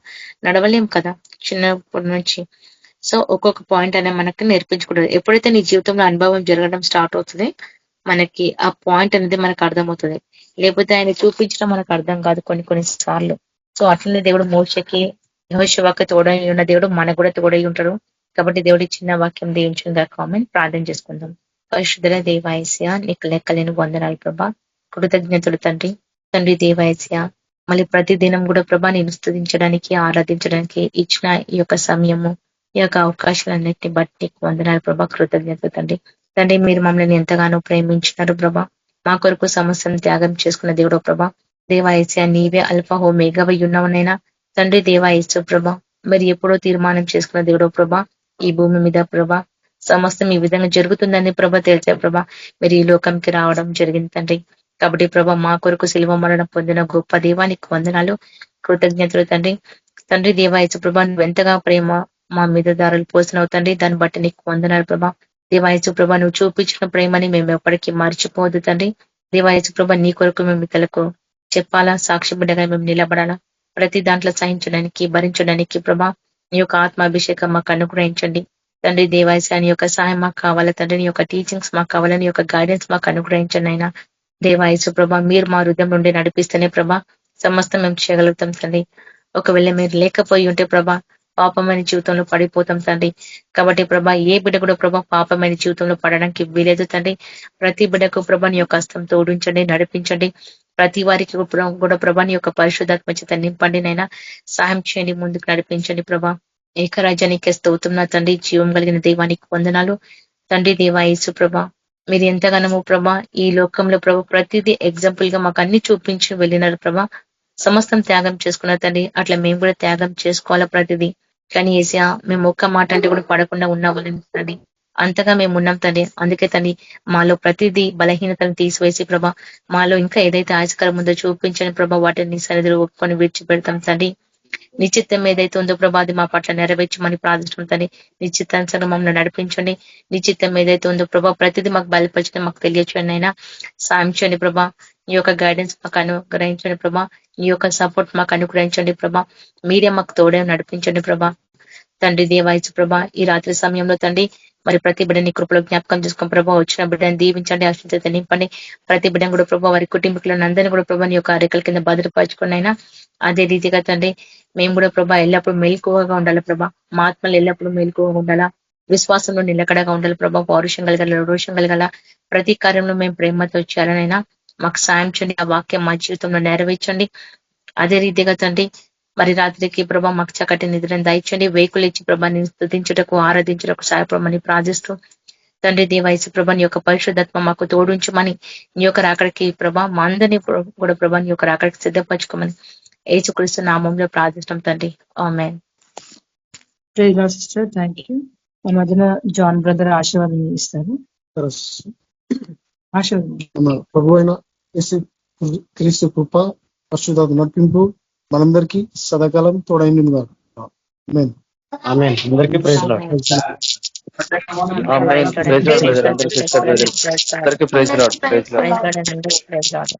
నడవలేం కదా చిన్నప్పటి నుంచి. సో ఒక్కొక్క పాయింట్ అనేది మనకి నేర్పించుకుంటారు. ఎప్పుడైతే నీ జీవితంలో అనుభవం జరగడం స్టార్ట్ అవుతుంది, మనకి ఆ పాయింట్ అనేది మనకు అర్థమవుతుంది. లేకపోతే ఆయన చూపించడం మనకు అర్థం కాదు కొన్ని సార్లు. సో అట్లనే దేవుడు మోషకి యెహోషువకి తోడై ఉన్న దేవుడు మనకు కూడా తోడై ఉంటాడు. కాబట్టి దేవుడి చిన్న వాక్యం దీవించుగా కామెంట్ ప్రార్థన చేసుకుందాం. పరిశుద్ధుల దేవాయస్య, నీకు లెక్కలేని వందనాలు ప్రభా, కృతజ్ఞతలు తండ్రి. తండ్రి దేవాయస్య, మళ్ళీ ప్రతి దినం కూడా ప్రభా నేను స్తుతించడానికి, ఆరాధించడానికి ఇచ్చిన ఈ యొక్క సమయము, ఈ యొక్క అవకాశాలన్నిటిని బట్టి నీకు వందనాలు ప్రభా, కృతజ్ఞతలు తండ్రి. తండ్రి మీరు మమ్మల్ని ఎంతగానో ప్రేమించినారు ప్రభా, మా కొరకు సమస్యను త్యాగం చేసుకున్న దేవుడు ప్రభా. దేవాయస్య నీవే అల్ఫా ఓమేగా ఉన్నవనైనా తండ్రి దేవాయస్సు ప్రభా, మరి ఎప్పుడో తీర్మానం చేసుకున్న దేవుడో ప్రభా, ఈ భూమి మీద ప్రభా సమస్తం ఈ విధంగా జరుగుతుందని ప్రభా తెలిసే ప్రభా మీరు ఈ లోకంకి రావడం జరిగింది తండ్రి. కాబట్టి ప్రభా మా కొరకు శిలువ మరణం పొందిన గొప్ప దేవానికి వందనాలు, కృతజ్ఞతలు తండ్రి. తండ్రి దేవాయచు ప్రభా నువ్వు ఎంతగా ప్రేమ మా మీద దారులు పోసినావు తండ్రి, దాన్ని బట్టి నీకు వందనాలు ప్రభా. దేవాయచు ప్రభా నువ్వు చూపించిన ప్రేమని మేము ఎప్పటికీ మర్చిపోవద్దు తండ్రి. దేవాయచు ప్రభా నీ కొరకు మేము ఇతరులకు చెప్పాలా, సాక్షి బిడ్డగా మేము నిలబడాలా, ప్రతి దాంట్లో సహించడానికి భరించడానికి ప్రభా నీ యొక్క ఆత్మాభిషేకం మాకు అనుగ్రహించండి తండ్రి. దేవాయస నీ యొక్క సహాయం మాకు కావాలా తండ్రి, నీ యొక్క టీచింగ్స్ మాకు కావాలా, నీ యొక్క గైడెన్స్ మాకు అనుగ్రహించండి అయినా దేవాయసు ప్రభా. మీరు మా హృదయం నుండి నడిపిస్తేనే ప్రభా సమస్తం మేము చేయగలుగుతాం తండ్రి. ఒకవేళ మీరు లేకపోయి ఉంటే ప్రభా పాపమైన జీవితంలో పడిపోతాం తండ్రి. కాబట్టి ప్రభా ఏ బిడ్డ కూడా ప్రభా పాపమైన జీవితంలో పడడానికి వీలేదు తండ్రి. ప్రతి బిడ్డకు ప్రభా నీ యొక్క హస్తం తోడించండి, నడిపించండి. ప్రతి వారికి కూడా ప్రభా నీ యొక్క పరిశుద్ధాత్మ చేత నింపండి నైనా సహాయం చేయండి, ముందుకు నడిపించండి ప్రభా. ఏకరాజ్యానికి స్తోత్రం తండ్రి. జీవం కలిగిన దైవానికి వందనాలు తండ్రి. దేవా యేసు ప్రభా మీరు ఎంతగానో ప్రభా ఈ లోకంలో ప్రభా ప్రతిదీ ఎగ్జాంపుల్ గా మాకు అన్ని చూపించి వెళ్ళినారు ప్రభా. సమస్తం త్యాగం చేసుకున్నారు తండ్రి. అట్లా మేము కూడా త్యాగం చేసుకోవాలా ప్రతిదీ. కానీ ఏసియా మేము ఒక్క మాట అంటే కూడా పడకుండా ఉన్నామని తండ్రి, అంతగా మేము ఉన్నాం తండ్రి. అందుకే తండ్రి మాలో ప్రతిదీ బలహీనతను తీసివేసి ప్రభా మాలో ఇంకా ఏదైతే ఆశకరం ఉందో చూపించని ప్రభా వాటిని సరిదిలో ఒప్పుకొని విడిచిపెడతాం తండ్రి. నిశ్చిత్తం ఏదైతే ఉందో ప్రభా అది మా పట్ల నెరవేర్చమని ప్రార్థిస్తుంటని, నిశ్చితానుసారం మమ్మల్ని నడిపించండి. నిశ్చిత్తం ఏదైతే ఉందో ప్రభా ప్రతిదీ మాకు బయలుపరచండి, మాకు తెలియచండి అయినా సాయం చేయండి ప్రభా. నీ యొక్క గైడెన్స్ మాకు అనుగ్రహించండి ప్రభా, నీ యొక్క సపోర్ట్ మాకు అనుగ్రహించండి ప్రభా. మీరే మాకు తోడే నడిపించండి ప్రభా. తండ్రి దేవాయచు ప్రభా ఈ రాత్రి సమయంలో తండ్రి మరి ప్రతి బిడ్డని కృపలో జ్ఞాపకం చేసుకుని ప్రభా వచ్చిన బిడ్డని దీవించండి, ఆశించత నింపండి. ప్రతి బిడ్డను కూడా ప్రభా వారి కుటుంబీకులను అందరినీ కూడా ప్రభా నీ యొక్క అరెకల కింద భద్రపరచుకుని అయినా అదే రీతిగా తండ్రి మేము కూడా ప్రభా ఎల్లప్పుడూ మెలకువగా ఉండాలి ప్రభా. మా ఆత్మలు ఎల్లప్పుడూ మెలకువగా ఉండాలా, విశ్వాసంలో నిలకడగా ఉండాలి ప్రభా. పౌరుషం కలగల, రోషం కలగల, ప్రతి కార్యంలో మేము ప్రేమతో చేయాలనైనా మాకు సాయం చేయండి. ఆ వాక్యం మా జీవితంలో నెరవేర్చండి. అదే రీతిగా తండ్రి మరి రాత్రికి ప్రభా మాకు చక్కటి నిద్రను దయచండి. వేకులు ఇచ్చి ప్రభా నేను స్తుతించుటకు ఆరాధించుటకు సహాయపడమని ప్రార్థిస్తూ తండ్రి దేవాయసు ప్రభా నీ యొక్క పరిశుద్ధత్వం మాకు తోడుంచమని, నీ యొక్క రాకడికి ప్రభా మా అందరినీ కూడా ప్రభా నీ యొక్క రాకడికి సిద్ధపరచుకోమని యేసుక్రీస్తు నామంలో ప్రార్థిస్తాం తండ్రి. ఆమేన్. Praise lord sister, thank you. మన మధ్యన జాన్ బ్రదర్ ఆశీర్వాదం ఇస్తారు. ఆశీర్వాదం. ప్రభు అయిన క్రీస్తు కృప పరిశుద్ధాత్మ నడిపింపు మనందరికీ సదాకాలం తోడైంది. అందరికీ ప్రైజ్ లార్డ్. Praise lord.